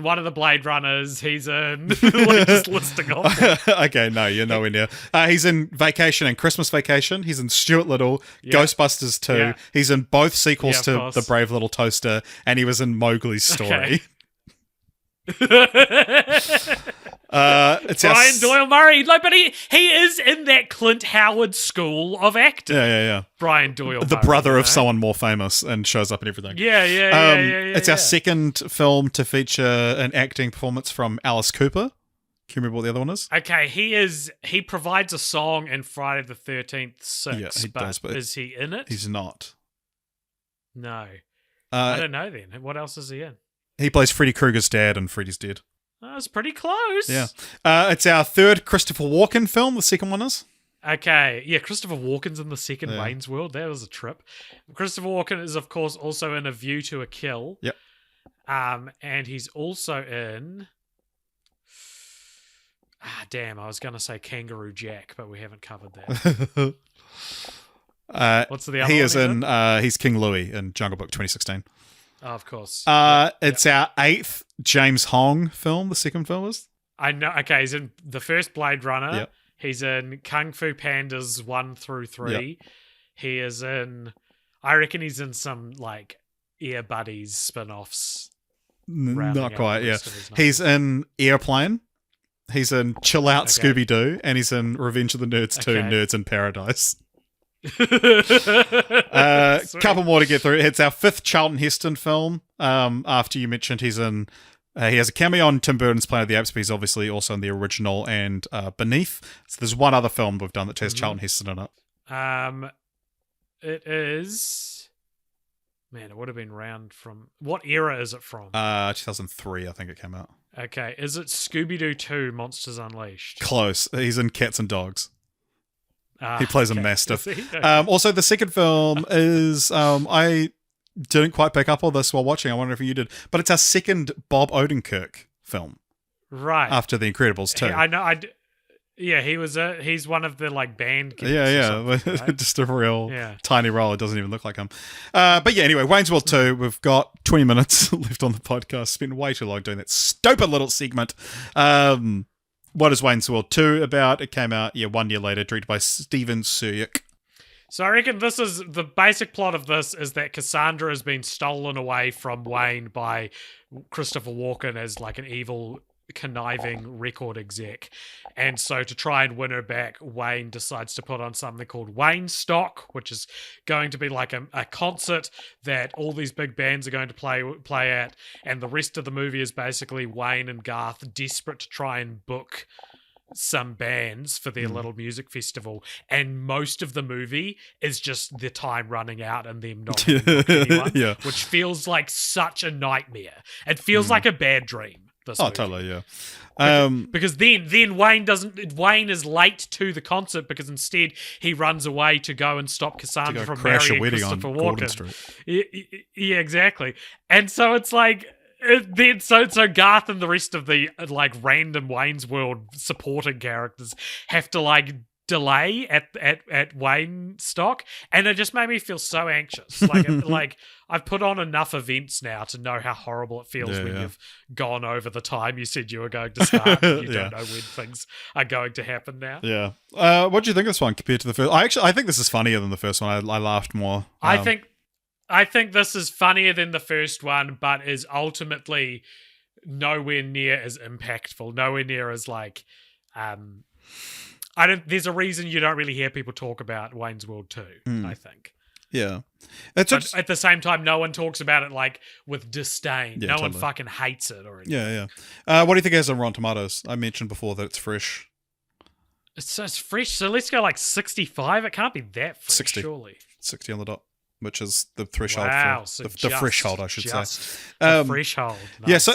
one of the Blade Runners. He's in just listing off. Okay, no, you're nowhere near. He's in Vacation and Christmas Vacation. He's in Stuart Little, Ghostbusters 2. Yeah. He's in both sequels to The Brave Little Toaster, and he was in Mowgli's Story. It's Brian Doyle Murray. No, but he is in that Clint Howard school of acting. Yeah. Brian Doyle the Murray, brother of someone more famous and shows up in everything. Yeah. It's our second film to feature an acting performance from Alice Cooper. Can you remember what the other one is? Okay, he provides a song in Friday the 13th 6. Yeah, he does, but is he in it? He's not. No. I don't know then. What else is he in? He plays Freddy Krueger's dad in Freddy's Dead. That's pretty close. Yeah. It's our 3rd Christopher Walken film. The second one is. Okay. Yeah, Christopher Walken's in the second Wayne's World. That was a trip. Christopher Walken is, of course, also in A View to a Kill. Yep. And he's also in... I was going to say Kangaroo Jack, but we haven't covered that. What's the other he one is in he's King Louis in Jungle Book 2016. Oh, of course. It's our 8th James Hong film. The second film is. I know. Okay, he's in the first Blade Runner. Yep. He's in Kung Fu Pandas 1 through 3. Yep. He is in. I reckon he's in some like Air Buddies spin-offs. Not quite. Yeah, he's in Airplane. He's in Chill Out Scooby Doo, and he's in Revenge of the Nerds 2, Nerds in Paradise. Couple more to get through. It's our 5th Charlton Heston film. After you mentioned he has a cameo on Tim Burton's Planet of the Apes, but he's obviously also in the original and Beneath. So there's one other film we've done that has Charlton Heston in it. It is. Man, it would have been around from... What era is it from? 2003, I think it came out. Okay, is it Scooby-Doo 2 Monsters Unleashed? Close. He's in Cats and Dogs. He plays a mastiff. Okay. Also, the second film is... I didn't quite pick up on this while watching. I wonder if you did. But it's our second Bob Odenkirk film. Right. After The Incredibles 2. I know. Yeah, he's one of the like band kids. Yeah. Right? Just a real tiny role. It doesn't even look like him. But yeah, anyway, Wayne's World 2. We've got 20 minutes left on the podcast. Spent way too long doing that stupid little segment. What is Wayne's World 2 about? It came out 1 year later, directed by Steven Suryk. So I reckon this is the basic plot of this is that Cassandra has been stolen away from Wayne by Christopher Walken as like an evil conniving record exec, and so to try and win her back, Wayne decides to put on something called Wayne Stock, which is going to be like a concert that all these big bands are going to play at, and the rest of the movie is basically Wayne and Garth desperate to try and book some bands for their little music festival, and most of the movie is just the time running out and them not anyone, which feels like such a nightmare. It feels like a bad dream. Movie. Totally, yeah. Because then Wayne is late to the concert because instead he runs away to go and stop Cassandra from marrying Christopher Walken. Yeah, exactly. And so it's like then so Garth and the rest of the like random Wayne's World supporting characters have to like delay at Wayne Stock, and it just made me feel so anxious. Like I've put on enough events now to know how horrible it feels when you've gone over the time you said you were going to start. And you don't know when things are going to happen now. Yeah. What do you think of this one compared to the first? I think this is funnier than the first one. I laughed more. I think this is funnier than the first one, but is ultimately nowhere near as impactful. Nowhere near as like. There's a reason you don't really hear people talk about Wayne's World 2, I think. Yeah. But at the same time, no one talks about it like with disdain. No one fucking hates it or anything. Yeah. What do you think it has on Rotten Tomatoes? I mentioned before that it's fresh. It's fresh. So let's go like 65. It can't be that fresh, 60. Surely. 60 on the dot, which is the threshold for the threshold, I should say. The threshold. Nice. Yeah, so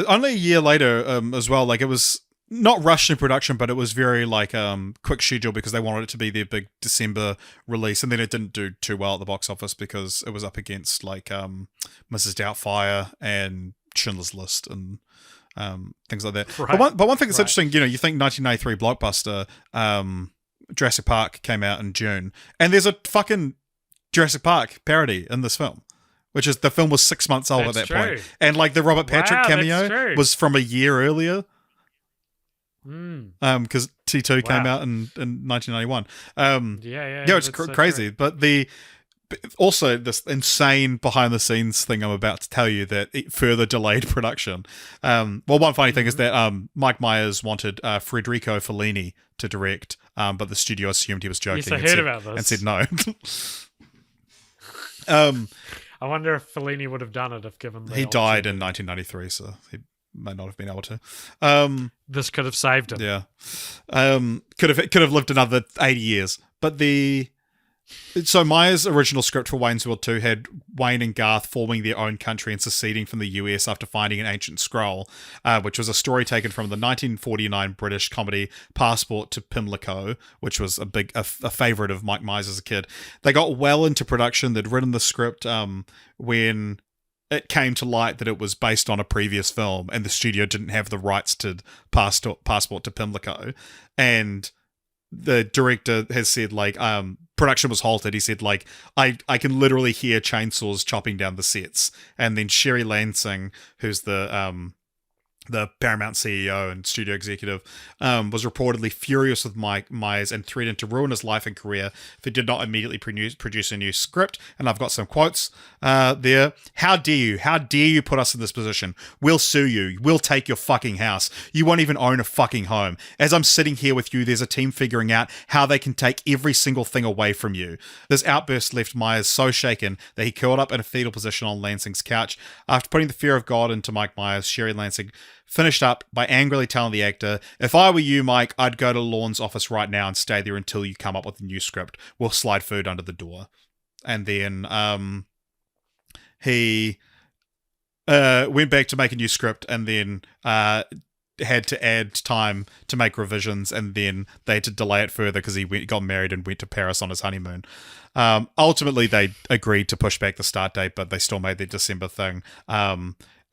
only a year later as well, like it was not rushed in production, but it was very like quick schedule because they wanted it to be their big December release, and then it didn't do too well at the box office because it was up against like Mrs. Doubtfire and Schindler's List and things like that. Right. But one thing that's interesting, you think 1993 blockbuster Jurassic Park came out in June, and there's a fucking Jurassic Park parody in this film. Which is, the film was 6 months old at that point. And like the Robert Patrick cameo was from a year earlier. Because T2 came out in 1991. It's crazy. But also this insane behind the scenes thing I'm about to tell you that it further delayed production. One funny thing is that Mike Myers wanted Federico Fellini to direct, but the studio assumed he was joking. Yes, I heard about this. And said no. I wonder if Fellini would have done it if given the He died in 1993, so he may not have been able to. This could have saved him. Yeah. Could have lived another 80 years. But so Myers' original script for Wayne's World 2 had Wayne and Garth forming their own country and seceding from the US after finding an ancient scroll, which was a story taken from the 1949 British comedy Passport to Pimlico, which was a favorite of Mike Myers as a kid. They got well into production. They'd written the script when it came to light that it was based on a previous film and the studio didn't have the rights to Passport to Pimlico. And the director has said, like, production was halted, he said, like, I can literally hear chainsaws chopping down the sets. And then Sherry Lansing, who's the Paramount CEO and studio executive, was reportedly furious with Mike Myers and threatened to ruin his life and career if he did not immediately produce a new script. And I've got some quotes there. How dare you? How dare you put us in this position? We'll sue you. We'll take your fucking house. You won't even own a fucking home. As I'm sitting here with you, there's a team figuring out how they can take every single thing away from you. This outburst left Myers so shaken that he curled up in a fetal position on Lansing's couch. After putting the fear of God into Mike Myers, Sherry Lansing finished up by angrily telling the actor, "If I were you, Mike, I'd go to Lorne's office right now and stay there until you come up with a new script. We'll slide food under the door." And then he went back to make a new script and then had to add time to make revisions, and then they had to delay it further because he got married and went to Paris on his honeymoon. Ultimately, they agreed to push back the start date, but they still made their December thing.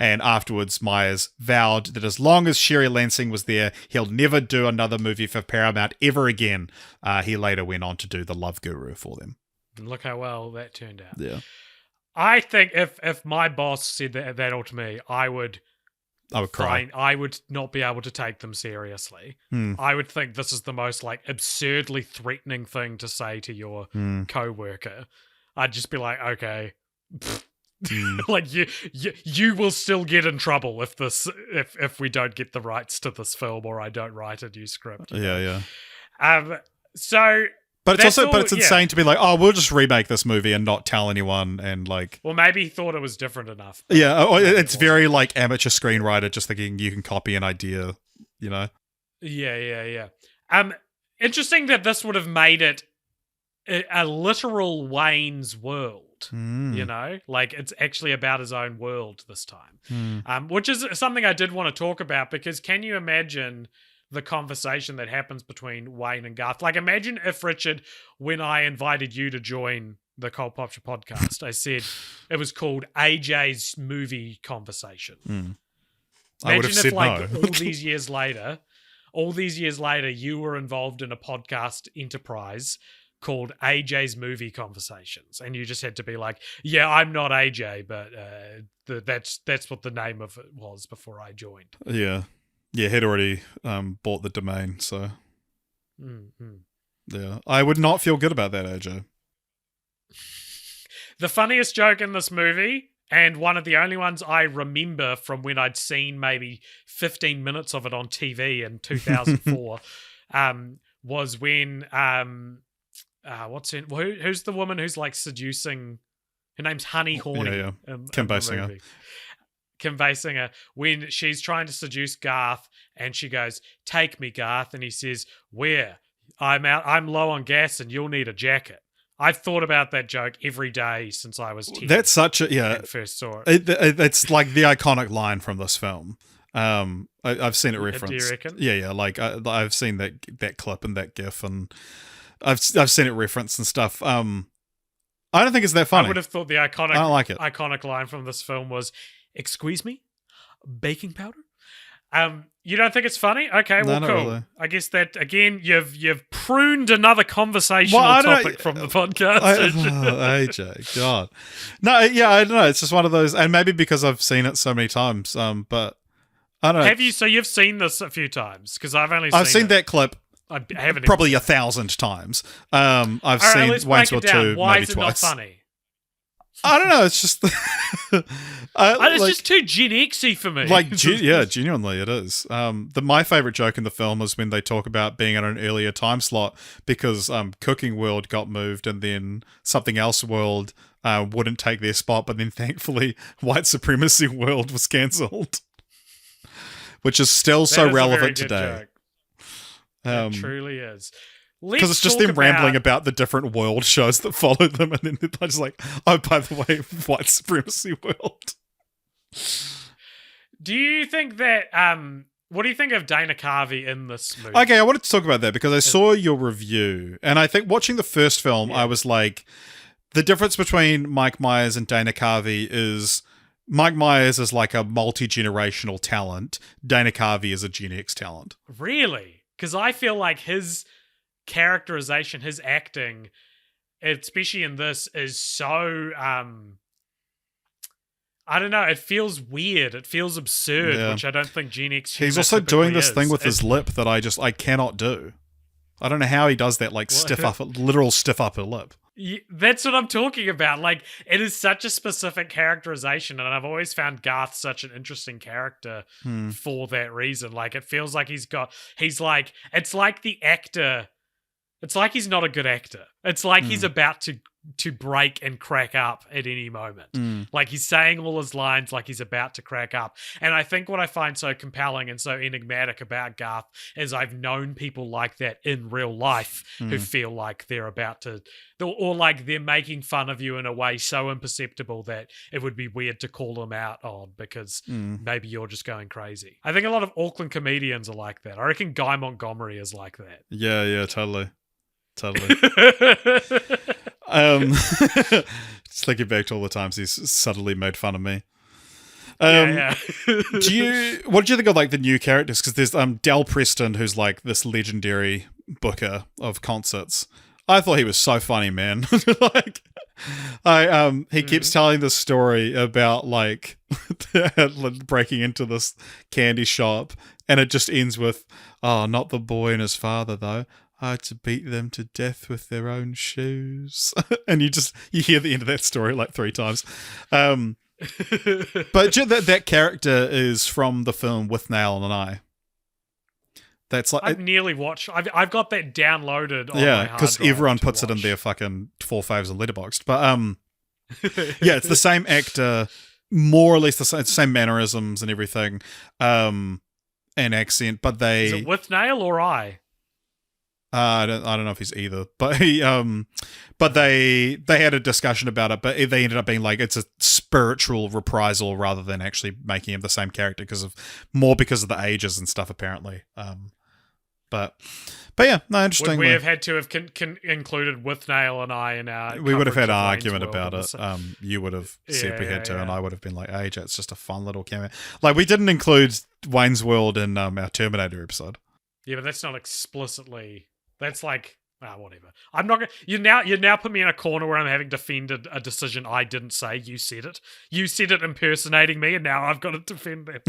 And afterwards, Myers vowed that as long as Sherry Lansing was there, he'll never do another movie for Paramount ever again. He later went on to do The Love Guru for them. And look how well that turned out. Yeah. I think if my boss said that all to me, I would cry. I would not be able to take them seriously. I would think this is the most like absurdly threatening thing to say to your co-worker. I'd just be like, okay, like you will still get in trouble if we don't get the rights to this film or I don't write a new script. Yeah. So, but it's insane to be like, oh, we'll just remake this movie and not tell anyone, and like, well, maybe he thought it was different enough. Yeah, it's very like amateur screenwriter, just thinking you can copy an idea, you know? Yeah. Interesting that this would have made it a literal Wayne's World. You know, like it's actually about his own world this time, which is something I did want to talk about, because can you imagine the conversation that happens between Wayne and Garth? Like, imagine if, Richard, when I invited you to join the Cult Popture podcast, I said it was called AJ's Movie Conversation. I would have said like, no. all these years later, you were involved in a podcast enterprise called AJ's Movie Conversations, and you just had to be like, yeah, I'm not AJ, but that's what the name of it was before I joined. Yeah, he'd already bought the domain, so yeah, I would not feel good about that, AJ. The funniest joke in this movie, and one of the only ones I remember from when I'd seen maybe 15 minutes of it on TV in 2004, was when who's the woman who's like seducing? Her name's Honey Horny. Yeah. Kim Basinger. Kim Basinger, when she's trying to seduce Garth, and she goes, "Take me, Garth," and he says, "Where? I'm low on gas, and you'll need a jacket." I've thought about that joke every day since I was 10. That's such a and first saw it. It's like the iconic line from this film. I've seen it referenced. Do you reckon? Yeah. Like I've seen that clip and that GIF, and I've seen it referenced and stuff. I don't think it's that funny. I would have thought the iconic, I don't like it. Iconic line from this film was, "Excuse me, baking powder." You don't think it's funny? Okay, well, no, cool. Really. I guess that again, you've pruned another conversational topic from the podcast. AJ, God, no, yeah, I don't know. It's just one of those, and maybe because I've seen it so many times. But I don't know. Have you? So you've seen this a few times? Because I've seen that clip. I haven't probably 1,000 times. I've seen Wayne's World 2 Why maybe is it twice. not funny? I don't know. It's just it's just too Gen X-y for me. Like, genuinely, it is. My favorite joke in the film is when they talk about being in an earlier time slot because Cooking World got moved, and then Something Else World wouldn't take their spot, but then thankfully White Supremacy World was cancelled, which is still so relevant today. It truly is. Because it's just them rambling about the different world shows that follow them, and then they're just like, oh, by the way, White Supremacy World. Do you think that, what do you think of Dana Carvey in this movie? Okay, I wanted to talk about that because I saw your review, and I think watching the first film, I was like, the difference between Mike Myers and Dana Carvey is Mike Myers is like a multi-generational talent. Dana Carvey is a Gen X talent. Really? Because I feel like his characterization, his acting, especially in this, is so I don't know. It feels weird. It feels absurd, which I don't think Gen X. He's also doing this thing with his lip that I cannot do. I don't know how he does that, like literal stiff upper lip. Yeah, that's what I'm talking about. Like, it is such a specific characterization, and I've always found Garth such an interesting character for that reason. Like, it feels like it's like the actor. It's like he's not a good actor. It's like he's about to break and crack up at any moment. Like, he's saying all his lines like he's about to crack up. And I think what I find so compelling and so enigmatic about Garth is I've known people like that in real life who feel like they're about to, or like they're making fun of you in a way so imperceptible that it would be weird to call them out on because maybe you're just going crazy. I think a lot of Auckland comedians are like that. I reckon Guy Montgomery is like that. Yeah, totally. Just thinking back to all the times he's subtly made fun of me. Yeah. What did you think of like the new characters? Because there's Del Preston, who's like this legendary booker of concerts. I thought he was so funny, man. Like, he keeps telling this story about like breaking into this candy shop, and it just ends with, "Oh, not the boy and his father though. I had to beat them to death with their own shoes." And you hear the end of that story like 3 times. But that character is from the film With Nail and I. That's like I've nearly watched. I've got that downloaded. On my hard because drive everyone to puts it in watch. their fucking 4 faves and Letterboxd. But yeah, it's the same actor, more or less the same mannerisms and everything, and accent. But is it With Nail or I? I don't know if he's either, but but they had a discussion about it, but they ended up being like it's a spiritual reprisal rather than actually making him the same character because of the ages and stuff apparently. But yeah, no, interesting. Would we have had to have included With Nail and I in our? We would have had an coverage of argument Wayne's about World it. You would have said we had to, yeah. and I would have been like, "Age, it's just a fun little cameo." Like we didn't include Wayne's World in our Terminator episode. Yeah, but that's not explicitly. That's like whatever. I'm not gonna. You now put me in a corner where I'm having defended a decision I didn't say. You said it. You said it impersonating me, and now I've got to defend that.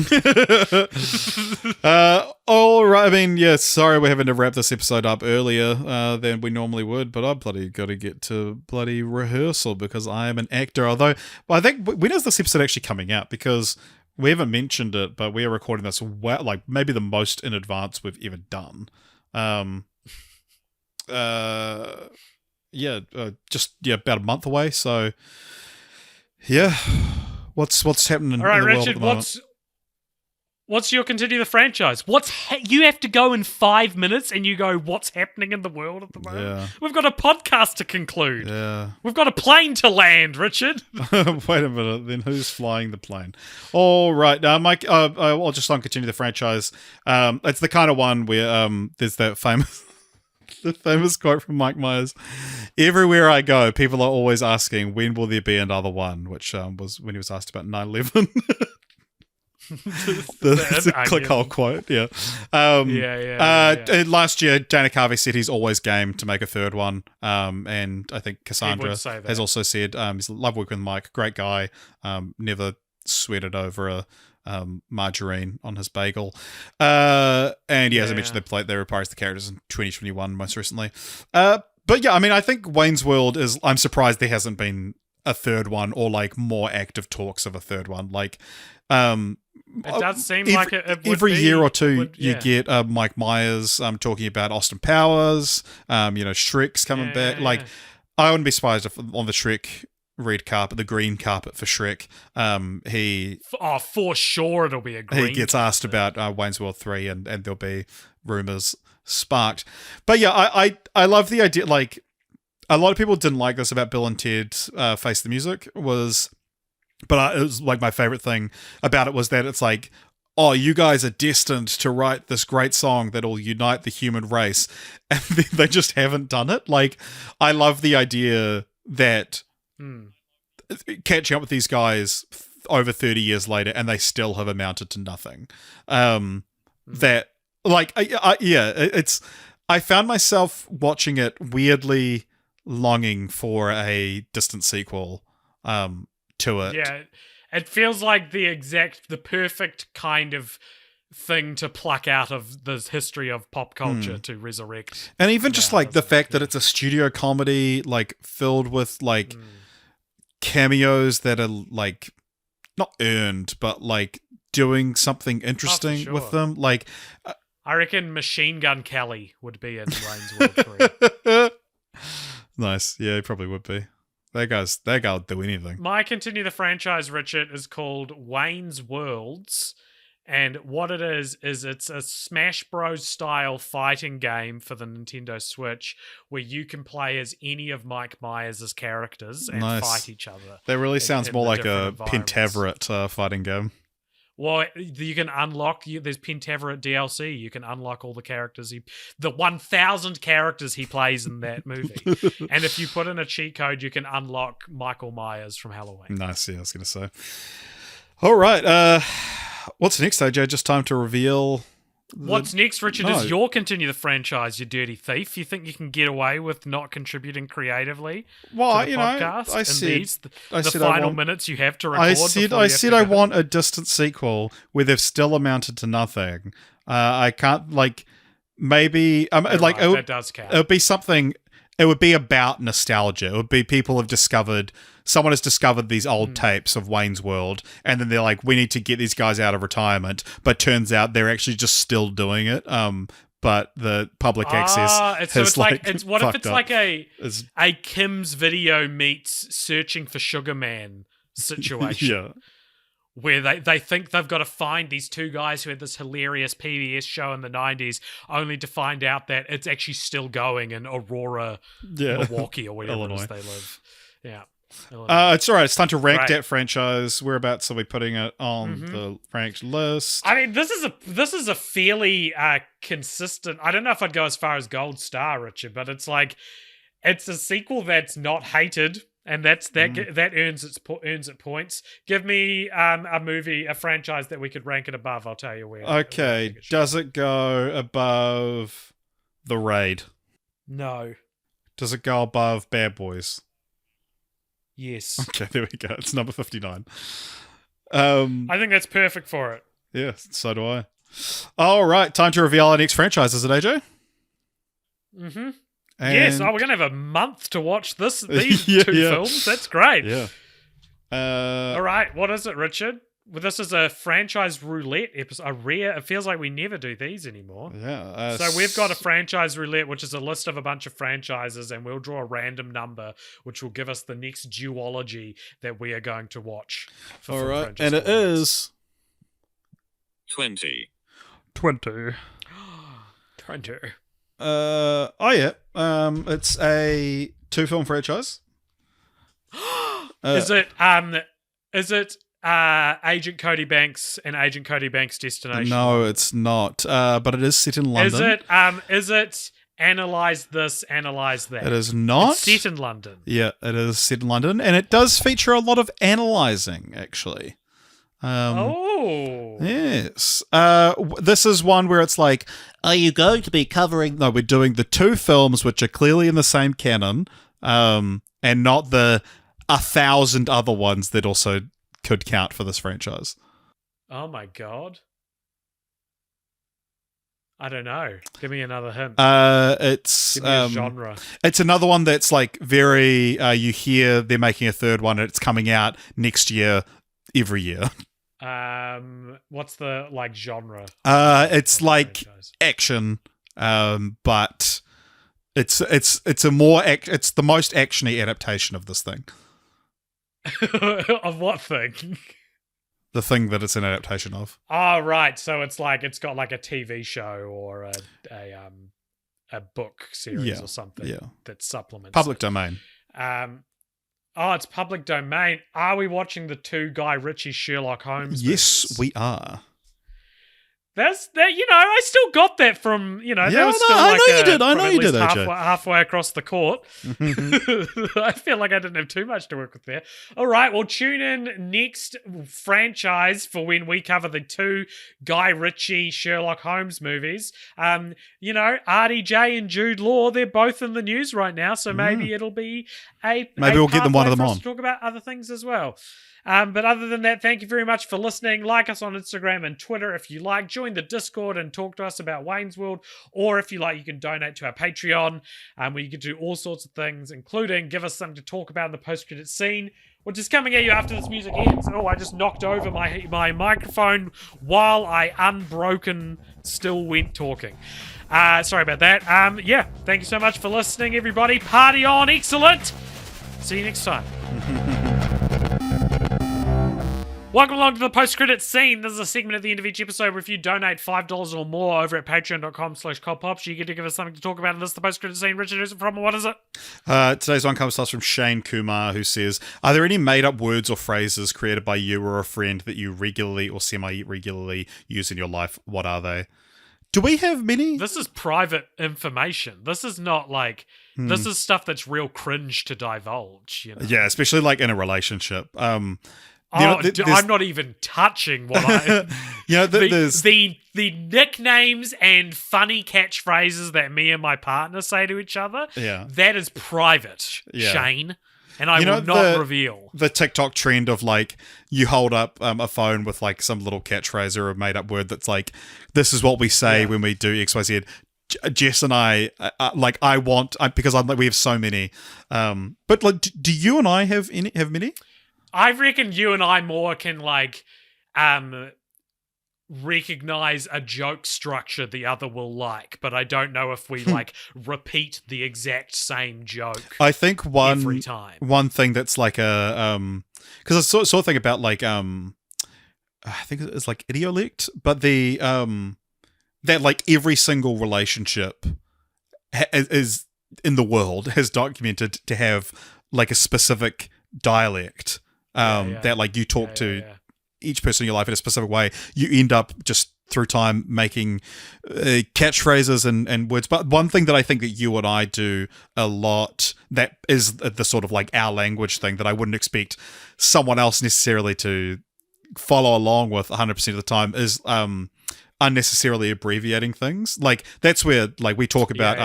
All right. I mean, yeah. Sorry, we're having to wrap this episode up earlier than we normally would, but I've bloody got to get to bloody rehearsal because I am an actor. Although I think when is this episode actually coming out? Because we haven't mentioned it, but we are recording this like maybe the most in advance we've ever done. About a month away. So, yeah, what's happening? All right, in the Richard. world at the moment? What's your continue the franchise? You have to go in 5 minutes, and you go, what's happening in the world at the moment? Yeah. We've got a podcast to conclude. Yeah, we've got a plane to land, Richard. Wait a minute. Then who's flying the plane? All right, Mike. I'll just continue the franchise. It's the kind of one where there's that famous. The famous quote from Mike Myers: "Everywhere I go, people are always asking, when will there be another one?" Which was when he was asked about 9/11. the clickhole quote, yeah. Last year, Dana Carvey said he's always game to make a third one. And I think Cassandra has also said he's love working with Mike, great guy, never sweated over a margarine on his bagel. As I mentioned, they reprised the characters in 2021 most recently. But yeah, I mean, I think Wayne's World I'm surprised there hasn't been a third one or like more active talks of a third one. Like, it does seem like it would every be, year or two you get Mike Myers talking about Austin Powers, Shrek's coming back. I wouldn't be surprised if on the Shrek red carpet, the green carpet for Shrek, for sure it'll be a green he gets asked about Wayne's World 3 and there'll be rumours sparked. But yeah, I love the idea, like a lot of people didn't like this about Bill and Ted Face the Music but it was like my favourite thing about it was that it's like, oh, you guys are destined to write this great song that'll unite the human race, and they just haven't done it. Like, I love the idea that catching up with these guys over 30 years later and they still have amounted to nothing. That, like, I found myself watching it weirdly longing for a distant sequel to it. Yeah, it feels like the perfect kind of thing to pluck out of the history of pop culture to resurrect. And even just like the fact that it's a studio comedy, like filled with like cameos that are like not earned, but like doing something interesting with them. Like, I reckon Machine Gun Kelly would be in Wayne's World 3. Nice. Yeah, he probably would be. That guy will do anything. My Continue the Franchise, Richard, is called Wayne's Worlds. And what it is it's a Smash Bros. Style fighting game for the Nintendo Switch where you can play as any of Mike Myers' characters and fight each other. That really sounds more like a Pentaveret fighting game. Well, you can unlock, there's Pentaveret DLC. You can unlock all the characters, the 1,000 characters he plays in that movie. And if you put in a cheat code, you can unlock Michael Myers from Halloween. Nice, yeah, I was going to say. All right, what's next, AJ? Just time to reveal. What's next, Richard, is your Continue the Franchise, you dirty thief. You think you can get away with not contributing creatively to the podcast? I said final minutes you have to record. I said I want a distant sequel where they've still amounted to nothing. I can't, like, maybe... that does count. It would be something... It would be about nostalgia. It would be someone has discovered these old tapes of Wayne's World, and then they're like, we need to get these guys out of retirement, but turns out they're actually just still doing it. But the public access has what if it's like a Kim's Video meets Searching for Sugar Man situation? Yeah. Where they think they've got to find these two guys who had this hilarious PBS show in the 90s, only to find out that it's actually still going in Aurora, Milwaukee, or wherever it is they live. Yeah. It's all right. It's time to rank that franchise. Whereabouts are we putting it on the ranked list? I mean, this is a fairly consistent... I don't know if I'd go as far as Gold Star, Richard, but it's like... It's a sequel that's not hated... And that earns it points. Give me a franchise that we could rank it above. I'll tell you where. Okay, does it go above The Raid? No. Does it go above Bad Boys? Yes. Okay, there we go. It's number 59. I think that's perfect for it. Yeah, so do I. All right, time to reveal our next franchise. Is it, AJ? Mm-hmm. Yes, we're going to have a month to watch these two films. That's great. Yeah. All right, what is it, Richard? Well, this is a franchise roulette episode. It feels like we never do these anymore. Yeah. So we've got a franchise roulette, which is a list of a bunch of franchises, and we'll draw a random number, which will give us the next duology that we are going to watch. All right, and it is 20. 20. It's a 2-film franchise. Is it Agent Cody Banks and Agent Cody Banks Destination? No, it's not. But it is set in London. Is it Analyze This, Analyze That? It is not. It's set in London. Yeah, it is set in London, and it does feature a lot of analysing, actually. Yes. This is one where it's like, are you going to be covering... No, we're doing the 2 films which are clearly in the same canon, and not the 1,000 other ones that also could count for this franchise. Oh my god. I don't know. Give me another hint. Give me a genre. It's another one that's like very... you hear they're making a 3rd one, and it's coming out next year, every year. What's the genre? It's like action, but it's the most actiony adaptation of this thing. Of what thing? The thing that it's an adaptation of. Oh, right. So it's got like a TV show or a book series or something that supplements public domain. It's public domain. Are we watching the 2 Guy Ritchie Sherlock Holmes Yes, movies? we are. That's that. I still got that from that was still I like know you did. I know you did, halfway across the court. I feel like I didn't have too much to work with there. All right, well, tune in next franchise for when we cover the 2 Guy Ritchie Sherlock Holmes movies. RDJ and Jude Law, they're both in the news right now, so maybe it'll be maybe we'll get them one of them on to talk about other things as well. But other than that, thank you very much for listening. Like us on Instagram and Twitter if you like. Join the Discord and talk to us about Wayne's World. Or if you like, you can donate to our Patreon, where you can do all sorts of things, including give us something to talk about in the post-credit scene, which is coming at you after this music ends. Oh, I just knocked over my microphone while I unbroken still went talking. Sorry about that. Thank you so much for listening, everybody. Party on. Excellent. See you next time. Welcome along to the post-credits scene. This is a segment at the end of each episode where if you donate $5 or more over at patreon.com/CodPops, you get to give us something to talk about. And this is the post-credits scene. Richard, who's it from? What is it? Today's one comes to us from Shane Kumar, who says, are there any made-up words or phrases created by you or a friend that you regularly or semi-regularly use in your life? What are they? Do we have many? This is private information. This is not like... This is stuff that's real cringe to divulge. Yeah, especially like in a relationship. I'm not even touching what I... the nicknames and funny catchphrases that me and my partner say to each other, that is private, Shane. And I will not reveal. The TikTok trend of like, you hold up a phone with like some little catchphrase or a made up word that's like, this is what we say when we do XYZ. Jess and I, because we have so many. But like, do you and I have many? I reckon you and I more can like recognize a joke structure the other will like, but I don't know if we like repeat the exact same joke. I think every time. One thing that's like a because I sort of think about like I think it's like idiolect, but the that like every single relationship is in the world has documented to have like a specific dialect that like you talk to each person in your life in a specific way. You end up just through time making catchphrases and words. But one thing that I think that you and I do a lot that is the sort of like our language thing that I wouldn't expect someone else necessarily to follow along with 100% of the time is unnecessarily abbreviating things. Like that's where like we talk about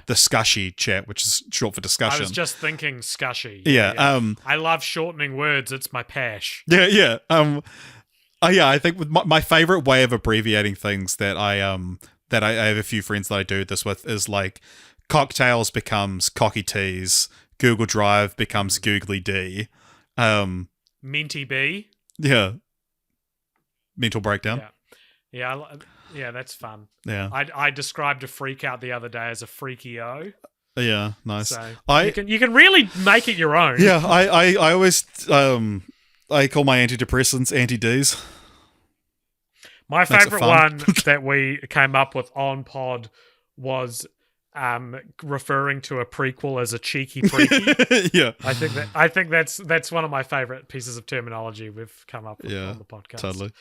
the scushy chat, which is short for discussion. I was just thinking scushy. I love shortening words. It's my pash. I think with my favorite way of abbreviating things that I have a few friends that I do this with is like cocktails becomes cocky teas, Google Drive becomes googly D, Minty B. Yeah. Mental breakdown. Yeah, that's fun. Yeah. I described a freak out the other day as a freaky-o. Yeah, nice. So you can really make it your own. Yeah, I always I call my antidepressants anti-Ds. My favorite one that we came up with on pod was referring to a prequel as a cheeky freaky. Yeah. I think that's one of my favorite pieces of terminology we've come up with on the podcast. Totally.